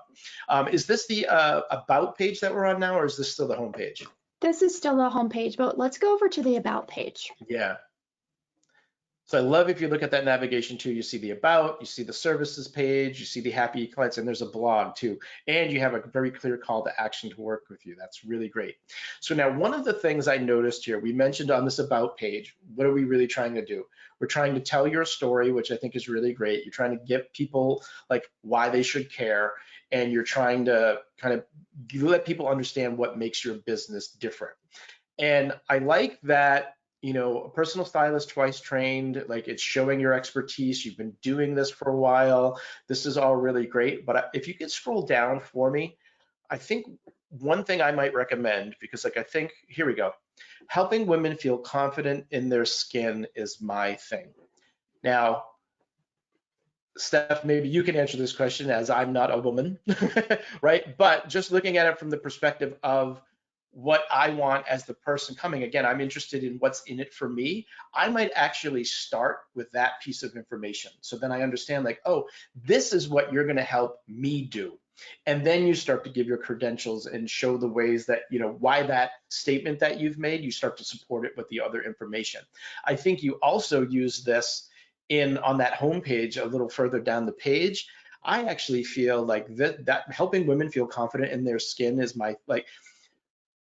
Is this the about page that we're on now, or is this still the home page? This is still the home page, but let's go over to the about page. Yeah. So I love if you look at that navigation too, you see the about, you see the services page, you see the happy clients, and there's a blog too. And you have a very clear call to action to work with you. That's really great. So now one of the things I noticed here, we mentioned on this about page, what are we really trying to do? We're trying to tell your story, which I think is really great. You're trying to get people like why they should care. And you're trying to kind of let people understand what makes your business different. And I like that, a personal stylist twice trained, like it's showing your expertise. You've been doing this for a while. This is all really great. But if you could scroll down for me, I think one thing I might recommend, because I think, here we go. Helping women feel confident in their skin is my thing. Now, Steph, maybe you can answer this question as I'm not a woman, right? But just looking at it from the perspective of what I want as the person coming. Again, I'm interested in what's in it for me. I might actually start with that piece of information. So then I understand like, oh, this is what you're going to help me do. And then you start to give your credentials and show the ways that, why that statement that you've made, you start to support it with the other information. I think you also use this on that homepage a little further down the page. I actually feel like that helping women feel confident in their skin is my, like,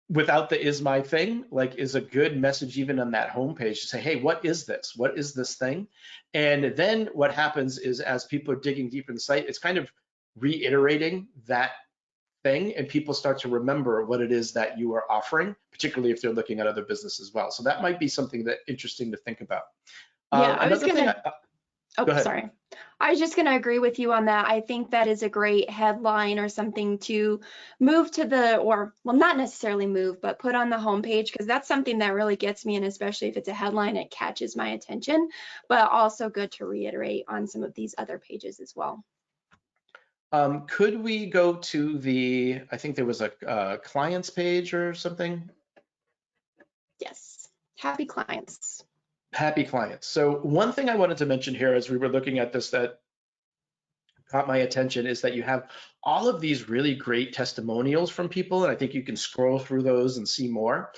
without the is my thing, like, is a good message even on that homepage to say, hey, what is this? What is this thing? And then what happens is as people are digging deep in the site, it's kind of reiterating that thing, and people start to remember what it is that you are offering, particularly if they're looking at other businesses as well. So that might be something that interesting to think about. Yeah, I was Another thing, gonna, oh, go ahead. sorry. I was just gonna agree with you on that. I think that is a great headline or something to move to well, not necessarily move, but put on the homepage, because that's something that really gets me, and especially if it's a headline, it catches my attention, but also good to reiterate on some of these other pages as well. Could we go to I think there was a clients page or something? Yes, happy clients. Happy clients. So one thing I wanted to mention here as we were looking at this that caught my attention is that you have all of these really great testimonials from people, and I think you can scroll through those and see more.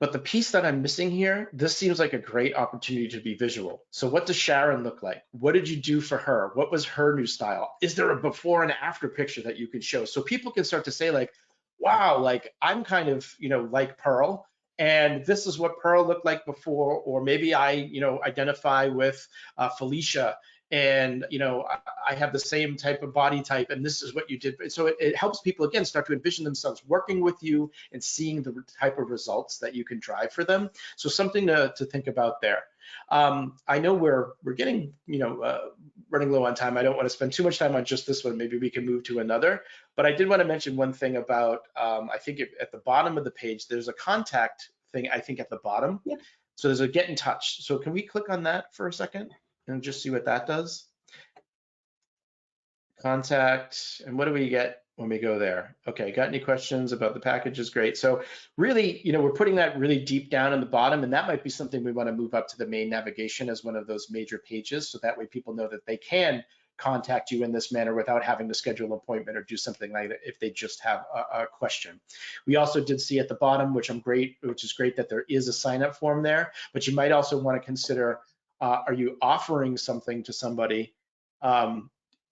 But the piece that I'm missing here, this seems like a great opportunity to be visual. So what does Sharon look like? What did you do for her? What was her new style? Is there a before and after picture that you can show? So people can start to say like, wow, like I'm kind of, like Pearl, and this is what Pearl looked like before, or maybe I, identify with Felicia, and I have the same type of body type, and this is what you did. So it helps people again start to envision themselves working with you and seeing the type of results that you can drive for them. So something to think about there. I know we're getting running low on time. I don't want to spend too much time on just this one. Maybe we can move to another. But I did want to mention one thing about I think at the bottom of the page there's a contact thing. I think at the bottom. Yep. So there's a get in touch. So can we click on that for a second and just see what that does? Contact, and what do we get when we go there? Okay, got any questions about the packages? Great. So really, we're putting that really deep down in the bottom, and that might be something we want to move up to the main navigation as one of those major pages, so that way people know that they can contact you in this manner without having to schedule an appointment or do something like that if they just have a question. We also did see at the bottom, which is great that there is a sign up form there, but you might also want to consider, are you offering something to somebody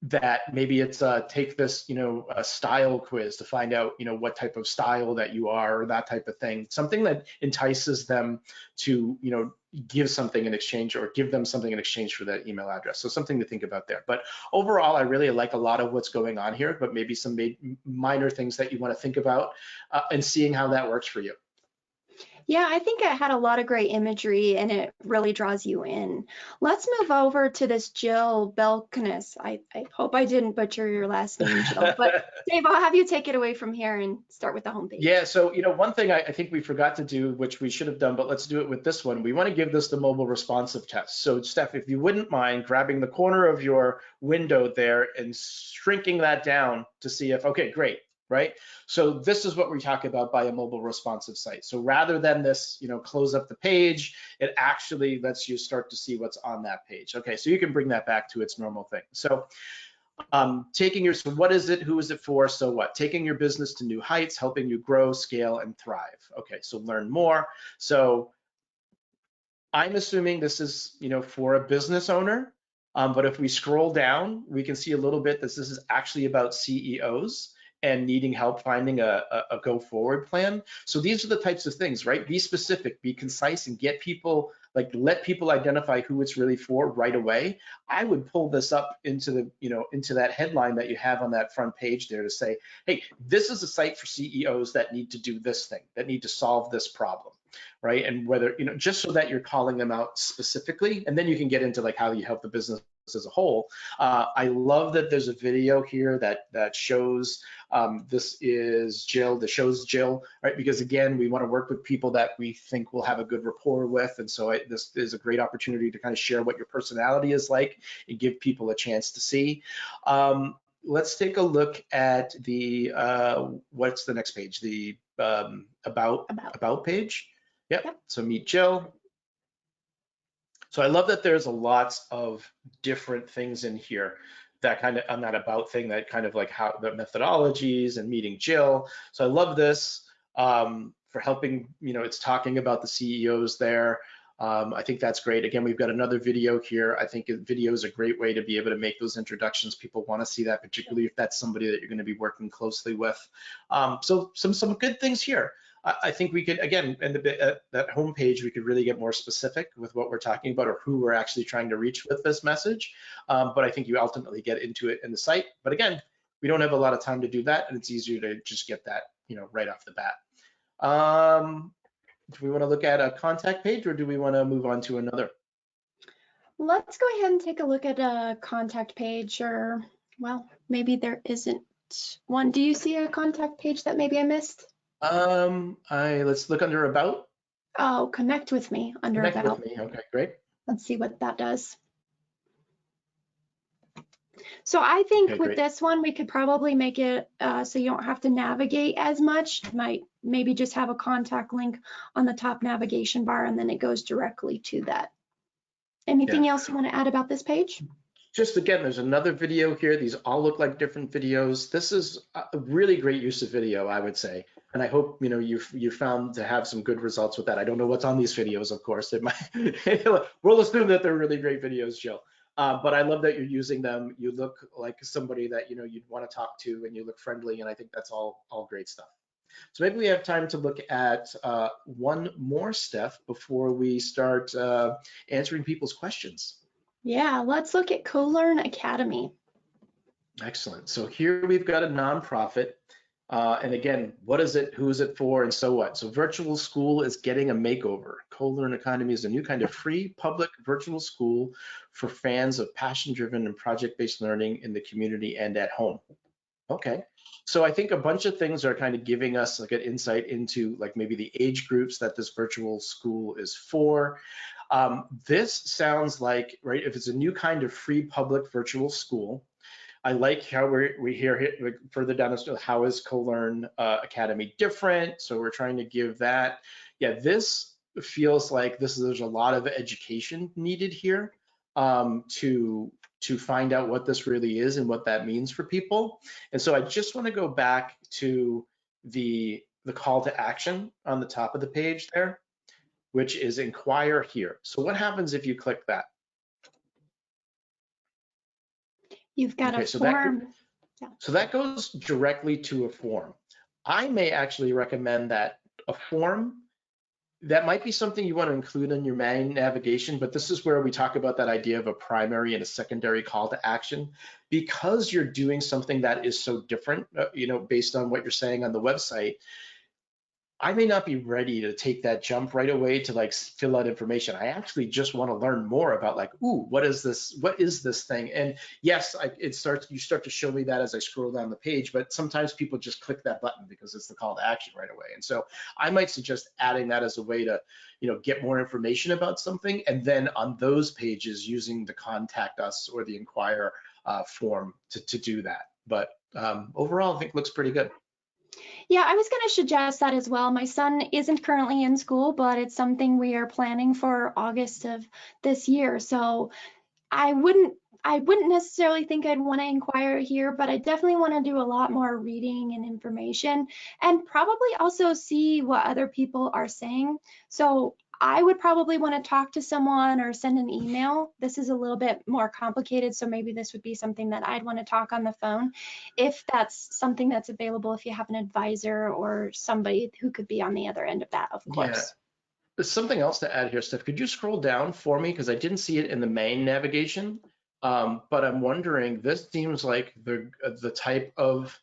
that maybe it's take this, a style quiz to find out, what type of style that you are, or that type of thing. Something that entices them to, give something in exchange, or give them something in exchange for that email address. So something to think about there. But overall, I really like a lot of what's going on here, but maybe some minor things that you want to think about and seeing how that works for you. Yeah, I think it had a lot of great imagery and it really draws you in. Let's move over to this Jill Belkness. I hope I didn't butcher your last name, Jill. But Dave, I'll have you take it away from here and start with the homepage. Yeah, so one thing I think we forgot to do, which we should have done, but let's do it with this one. We want to give this the mobile responsive test. So Steph, if you wouldn't mind grabbing the corner of your window there and shrinking that down to see if, okay, great. Right? So this is what we talk about by a mobile responsive site. So rather than this, close up the page, it actually lets you start to see what's on that page. Okay, so you can bring that back to its normal thing. So so what is it? Who is it for? So what? Taking your business to new heights, helping you grow, scale, and thrive. Okay, so learn more. So I'm assuming this is, for a business owner. But if we scroll down, we can see a little bit that this is actually about CEOs and needing help finding a go forward plan. So these are the types of things, right? Be specific, be concise, and get people, let people identify who it's really for right away. I would pull this up into the, into that headline that you have on that front page there to say, hey, this is a site for CEOs that need to do this thing, that need to solve this problem, right? And whether, just so that you're calling them out specifically, and then you can get into like how you help the business as a whole. I love that there's a video here that shows this is Jill, that shows Jill, right? Because again, we want to work with people that we think we'll have a good rapport with. And so this is a great opportunity to kind of share what your personality is like and give people a chance to see. let's take a look at the, what's the next page? The about page. Yep. So meet Jill. So I love that there's a lots of different things in here that kind of on that about thing, that kind of like how the methodologies and meeting Jill. So I love this for helping, it's talking about the CEOs there. I think that's great. Again, we've got another video here. I think video is a great way to be able to make those introductions. People want to see that, particularly if that's somebody that you're going to be working closely with. So some good things here. I think we could, again, in that homepage, we could really get more specific with what we're talking about or who we're actually trying to reach with this message. But I think you ultimately get into it in the site. But again, we don't have a lot of time to do that, and it's easier to just get that, right off the bat. Do we want to look at a contact page, or do we want to move on to another? Let's go ahead and take a look at a contact page, or, well, maybe there isn't one. Do you see a contact page that maybe I missed? Let's look under about. Oh, connect with me under Connect about. with me. Okay, great. Let's see what that does. So I think with this one, we could probably make it so you don't have to navigate as much. Might maybe just have a contact link on the top navigation bar, and then it goes directly to that. Anything else you want to add about this page? Just again, there's another video here. These all look like different videos. This is a really great use of video, I would say. And I hope you found to have some good results with that. I don't know what's on these videos, of course. It might, we'll assume that they're really great videos, Jill. But I love that you're using them. You look like somebody that you'd want to talk to, and you look friendly. And I think that's all great stuff. So maybe we have time to look at one more, Steph, before we start answering people's questions. Yeah, let's look at Co-Learn Academy. Excellent. So here we've got a nonprofit. And again, what is it? Who is it for? And so what? So virtual school is getting a makeover. Co-Learn Academy is a new kind of free public virtual school for fans of passion-driven and project-based learning in the community and at home. Okay. So I think a bunch of things are kind of giving us like an insight into like maybe the age groups that this virtual school is for. This sounds like, right, if it's a new kind of free public virtual school, I like how we hear further down this, how is Co-Learn Academy different? So we're trying to give that. Yeah, this feels like there's a lot of education needed here to find out what this really is and what that means for people. And so I just want to go back to the call to action on the top of the page there, which is inquire here. So what happens if you click that? You've got a form. So that goes directly to a form. I may actually recommend that a form, that might be something you want to include in your main navigation, but this is where we talk about that idea of a primary and a secondary call to action. Because you're doing something that is so different, based on what you're saying on the website, I may not be ready to take that jump right away to like fill out information. I actually just want to learn more about like, ooh, what is this? What is this thing? And yes, you start to show me that as I scroll down the page, but sometimes people just click that button because it's the call to action right away. And so I might suggest adding that as a way to, get more information about something. And then on those pages, using the contact us or the inquire form to do that. But overall, I think looks pretty good. Yeah, I was going to suggest that as well. My son isn't currently in school, but it's something we are planning for August of this year. So I wouldn't necessarily think I'd want to inquire here, but I definitely want to do a lot more reading and information, and probably also see what other people are saying. So I would probably want to talk to someone or send an email. This is a little bit more complicated, so maybe this would be something that I'd want to talk on the phone, if that's something that's available, if you have an advisor or somebody who could be on the other end of that, of course. Yeah. There's something else to add here, Steph. Could you scroll down for me? Because I didn't see it in the main navigation, but I'm wondering, this seems like the type of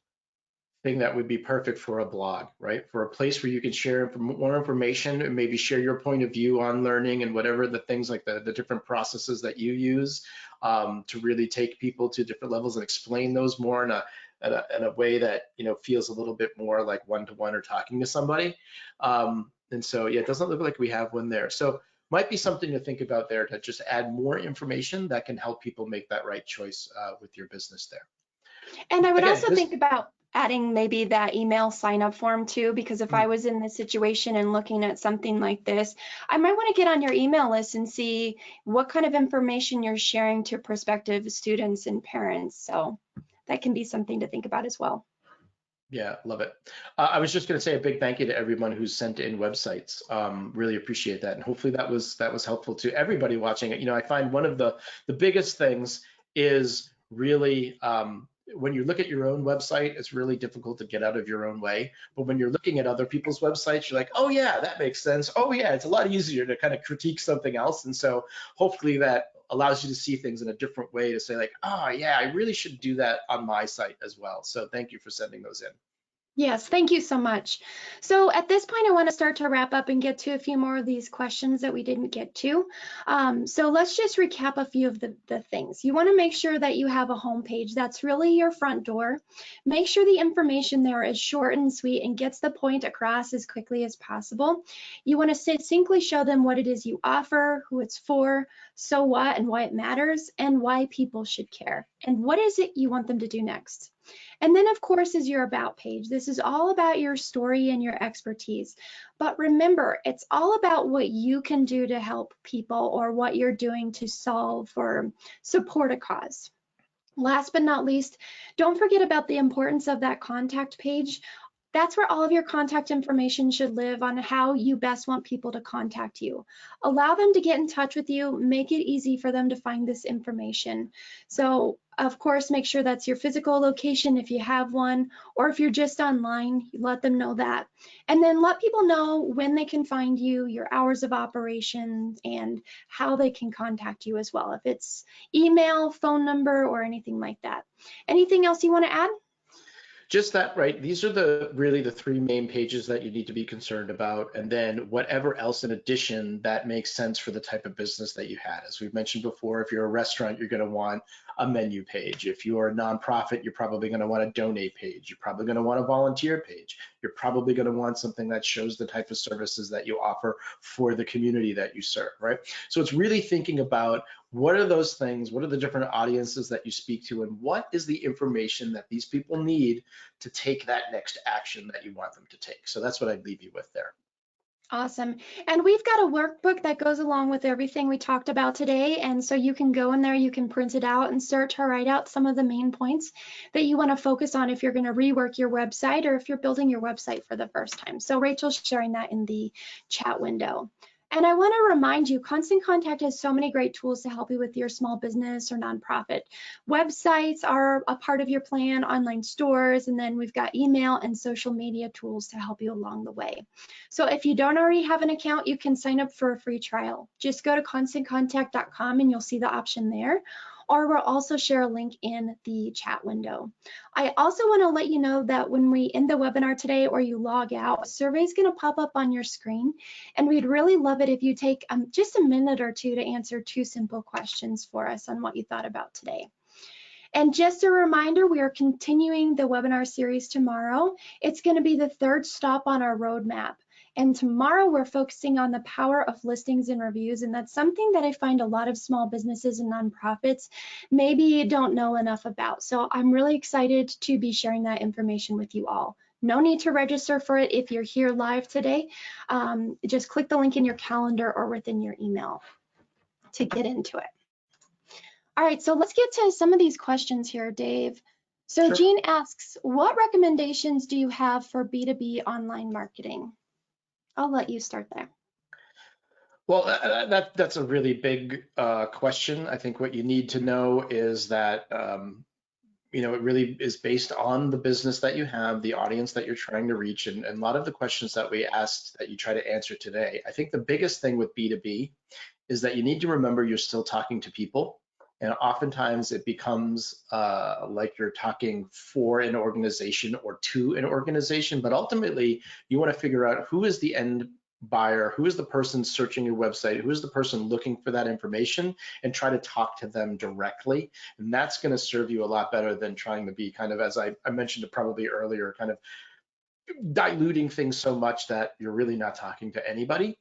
thing that would be perfect for a blog, right? For a place where you can share more information and maybe share your point of view on learning and whatever the things like the different processes that you use to really take people to different levels and explain those more in a way that feels a little bit more like one-to-one or talking to somebody. And so yeah, it doesn't look like we have one there. So might be something to think about there, to just add more information that can help people make that right choice with your business there. And I would Again, also this, think about adding maybe that email sign up form too, because if I was in this situation and looking at something like this, I might want to get on your email list and see what kind of information you're sharing to prospective students and parents. So that can be something to think about as well. yeah, love it. I was just going to say a big thank you to everyone who's sent in websites. Really appreciate that, and hopefully that was helpful to everybody watching it. I find one of the biggest things is really when you look at your own website, it's really difficult to get out of your own way. But when you're looking at other people's websites, you're like, oh yeah, that makes sense. Oh yeah, it's a lot easier to kind of critique something else, and so hopefully that allows you to see things in a different way to say like, oh yeah, I really should do that on my site as well. So thank you for sending those in. Yes, thank you so much. So at this point, I want to start to wrap up and get to a few more of these questions that we didn't get to. So let's just recap a few of the things. You want to make sure that you have a home page. That's really your front door. Make sure the information there is short and sweet and gets the point across as quickly as possible. You want to succinctly show them what it is you offer, who it's for, so what, and why it matters, and why people should care. And what is it you want them to do next? And then, of course, is your About page. This is all about your story and your expertise. But remember, it's all about what you can do to help people or what you're doing to solve or support a cause. Last but not least, don't forget about the importance of that contact page. That's where all of your contact information should live on how you best want people to contact you. Allow them to get in touch with you, make it easy for them to find this information. So, of course, make sure that's your physical location if you have one, or if you're just online, let them know that. And then let people know when they can find you, your hours of operation, and how they can contact you as well, if it's email, phone number, or anything like that. Anything else you want to add? Just that, right? These are really the three main pages that you need to be concerned about. And then whatever else in addition that makes sense for the type of business that you had. As we've mentioned before, if you're a restaurant, you're going to want a menu page. If you're a nonprofit, you're probably going to want a donate page. You're probably going to want a volunteer page. You're probably going to want something that shows the type of services that you offer for the community that you serve, right? So it's really thinking about what are those things, what are the different audiences that you speak to, and what is the information that these people need to take that next action that you want them to take. So that's what I'd leave you with there. Awesome. And we've got a workbook that goes along with everything we talked about today. And so you can go in there, you can print it out and start to write out some of the main points that you want to focus on if you're going to rework your website or if you're building your website for the first time. So Rachel's sharing that in the chat window. And I want to remind you, Constant Contact has so many great tools to help you with your small business or nonprofit. Websites are a part of your plan, online stores, and then we've got email and social media tools to help you along the way. So if you don't already have an account, you can sign up for a free trial. Just go to constantcontact.com and you'll see the option there. Or we'll also share a link in the chat window. I also want to let you know that when we end the webinar today or you log out, a survey is going to pop up on your screen. And we'd really love it if you take just a minute or two to answer 2 simple questions for us on what you thought about today. And just a reminder, we are continuing the webinar series tomorrow. It's going to be the 3rd stop on our roadmap. And tomorrow we're focusing on the power of listings and reviews. And that's something that I find a lot of small businesses and nonprofits maybe don't know enough about. So I'm really excited to be sharing that information with you all. No need to register for it if you're here live today. Just click the link in your calendar or within your email to get into it. All right, so let's get to some of these questions here, Dave. So Sure. Jean asks, what recommendations do you have for B2B online marketing? I'll let you start there. Well, that's a really big question. I think what you need to know is that it really is based on the business that you have, the audience that you're trying to reach, and a lot of the questions that we asked that you try to answer today. I think the biggest thing with B2B is that you need to remember you're still talking to people. And oftentimes it becomes like you're talking for an organization or to an organization, but ultimately you want to figure out who is the end buyer, who is the person searching your website, who is the person looking for that information, and try to talk to them directly. And that's going to serve you a lot better than trying to be kind of, as I mentioned it probably earlier, kind of diluting things so much that you're really not talking to anybody.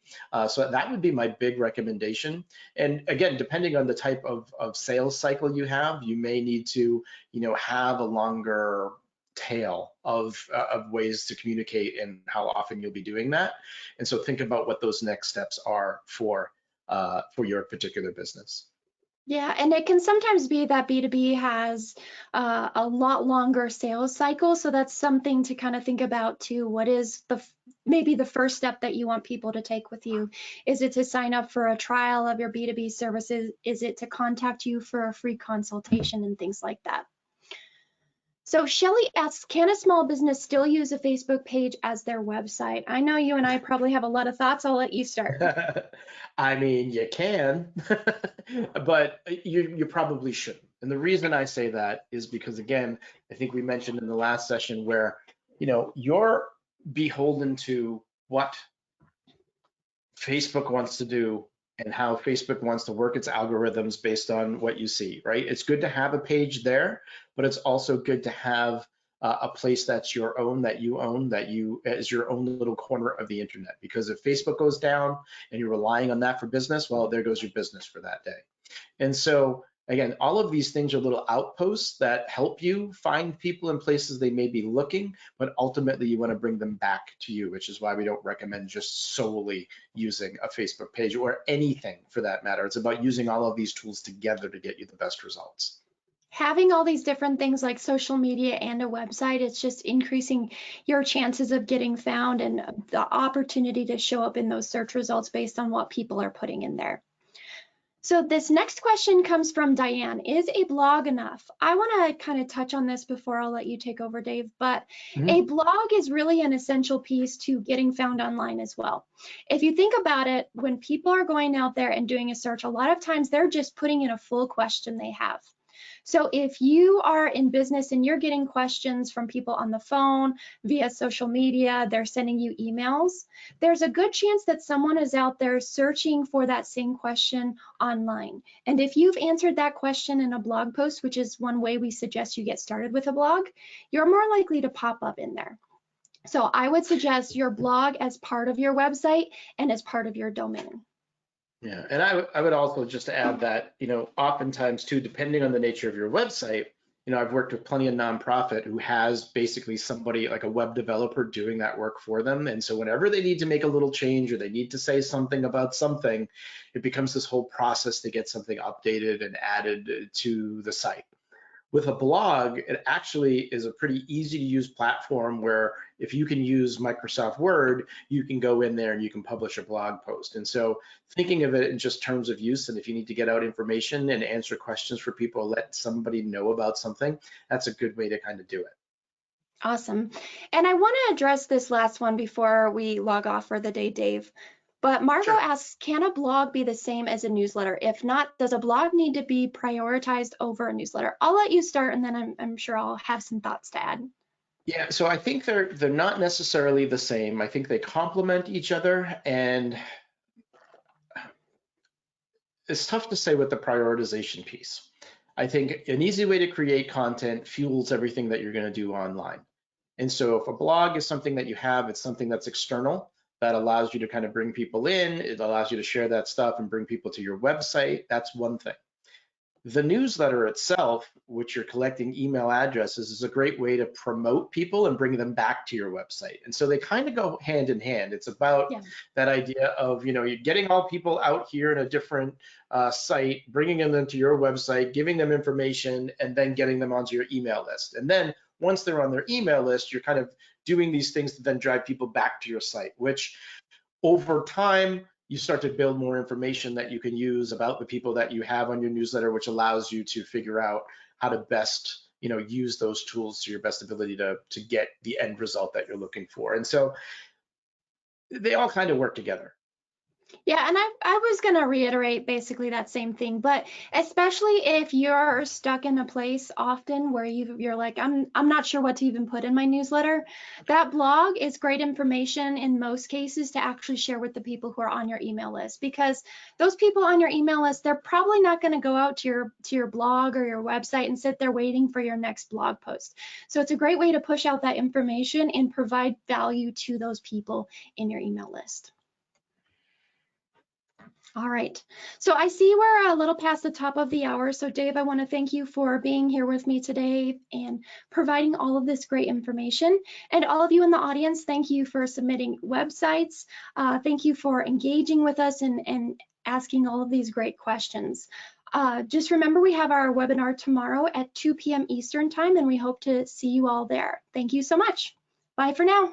So that would be my big recommendation. And again, depending on the type of sales cycle you have, you may need to, have a longer tail of ways to communicate and how often you'll be doing that. And so think about what those next steps are for your particular business. Yeah, and it can sometimes be that B2B has a lot longer sales cycle. So that's something to kind of think about too. What is maybe the first step that you want people to take with you? Is it to sign up for a trial of your B2B services? Is it to contact you for a free consultation and things like that? So Shelly asks, can a small business still use a Facebook page as their website? I know you and I probably have a lot of thoughts. I'll let you start. I mean, you can, but you probably shouldn't. And the reason I say that is because, again, I think we mentioned in the last session where, you're beholden to what Facebook wants to do and how Facebook wants to work its algorithms based on what you see, right? It's good to have a page there, but it's also good to have a place that's your own, that you own, that you as your own little corner of the internet. Because if Facebook goes down and you're relying on that for business, well, there goes your business for that day. And so again, all of these things are little outposts that help you find people in places they may be looking, but ultimately you want to bring them back to you, which is why we don't recommend just solely using a Facebook page or anything for that matter. It's about using all of these tools together to get you the best results. Having all these different things like social media and a website, it's just increasing your chances of getting found and the opportunity to show up in those search results based on what people are putting in there. So this next question comes from Diane. Is a blog enough? I want to kind of touch on this before I'll let you take over, Dave, but a Mhm. blog is really an essential piece to getting found online as well. If you think about it, when people are going out there and doing a search, a lot of times they're just putting in a full question they have. So if you are in business and you're getting questions from people on the phone, via social media, they're sending you emails, there's a good chance that someone is out there searching for that same question online. And if you've answered that question in a blog post, which is one way we suggest you get started with a blog, you're more likely to pop up in there. So I would suggest your blog as part of your website and as part of your domain. Yeah, and I would also just add that, oftentimes too, depending on the nature of your website, I've worked with plenty of nonprofit who has basically somebody like a web developer doing that work for them. And so whenever they need to make a little change or they need to say something about something, it becomes this whole process to get something updated and added to the site. With a blog, it actually is a pretty easy to use platform where if you can use Microsoft Word, you can go in there and you can publish a blog post. And so thinking of it in just terms of use, and if you need to get out information and answer questions for people, let somebody know about something, that's a good way to kind of do it. Awesome. And I want to address this last one before we log off for the day, Dave. But Margot Sure. asks, can a blog be the same as a newsletter? If not, does a blog need to be prioritized over a newsletter? I'll let you start and then I'm sure I'll have some thoughts to add. Yeah, so I think they're not necessarily the same. I think they complement each other, and it's tough to say with the prioritization piece. I think an easy way to create content fuels everything that you're going to do online. And so if a blog is something that you have, it's something that's external that allows you to kind of bring people in, it allows you to share that stuff and bring people to your website. That's one thing. The newsletter itself, which you're collecting email addresses, is a great way to promote people and bring them back to your website. And so they kind of go hand in hand. It's about Yeah. that idea of, you're getting all people out here in a different site, bringing them to your website, giving them information, and then getting them onto your email list. And then once they're on their email list, you're kind of doing these things to then drive people back to your site, which over time, you start to build more information that you can use about the people that you have on your newsletter, which allows you to figure out how to best, use those tools to your best ability to get the end result that you're looking for. And so they all kind of work together. Yeah, and I was going to reiterate basically that same thing, but especially if you're stuck in a place often where you're like, I'm not sure what to even put in my newsletter, that blog is great information in most cases to actually share with the people who are on your email list, because those people on your email list, they're probably not going to go out to your blog or your website and sit there waiting for your next blog post. So it's a great way to push out that information and provide value to those people in your email list. All right, so I see we're a little past the top of the hour. So Dave, I want to thank you for being here with me today and providing all of this great information. And all of you in the audience, thank you for submitting websites. Thank you for engaging with us and asking all of these great questions. Just remember, we have our webinar tomorrow at 2 p.m. Eastern time, and we hope to see you all there. Thank you so much. Bye for now.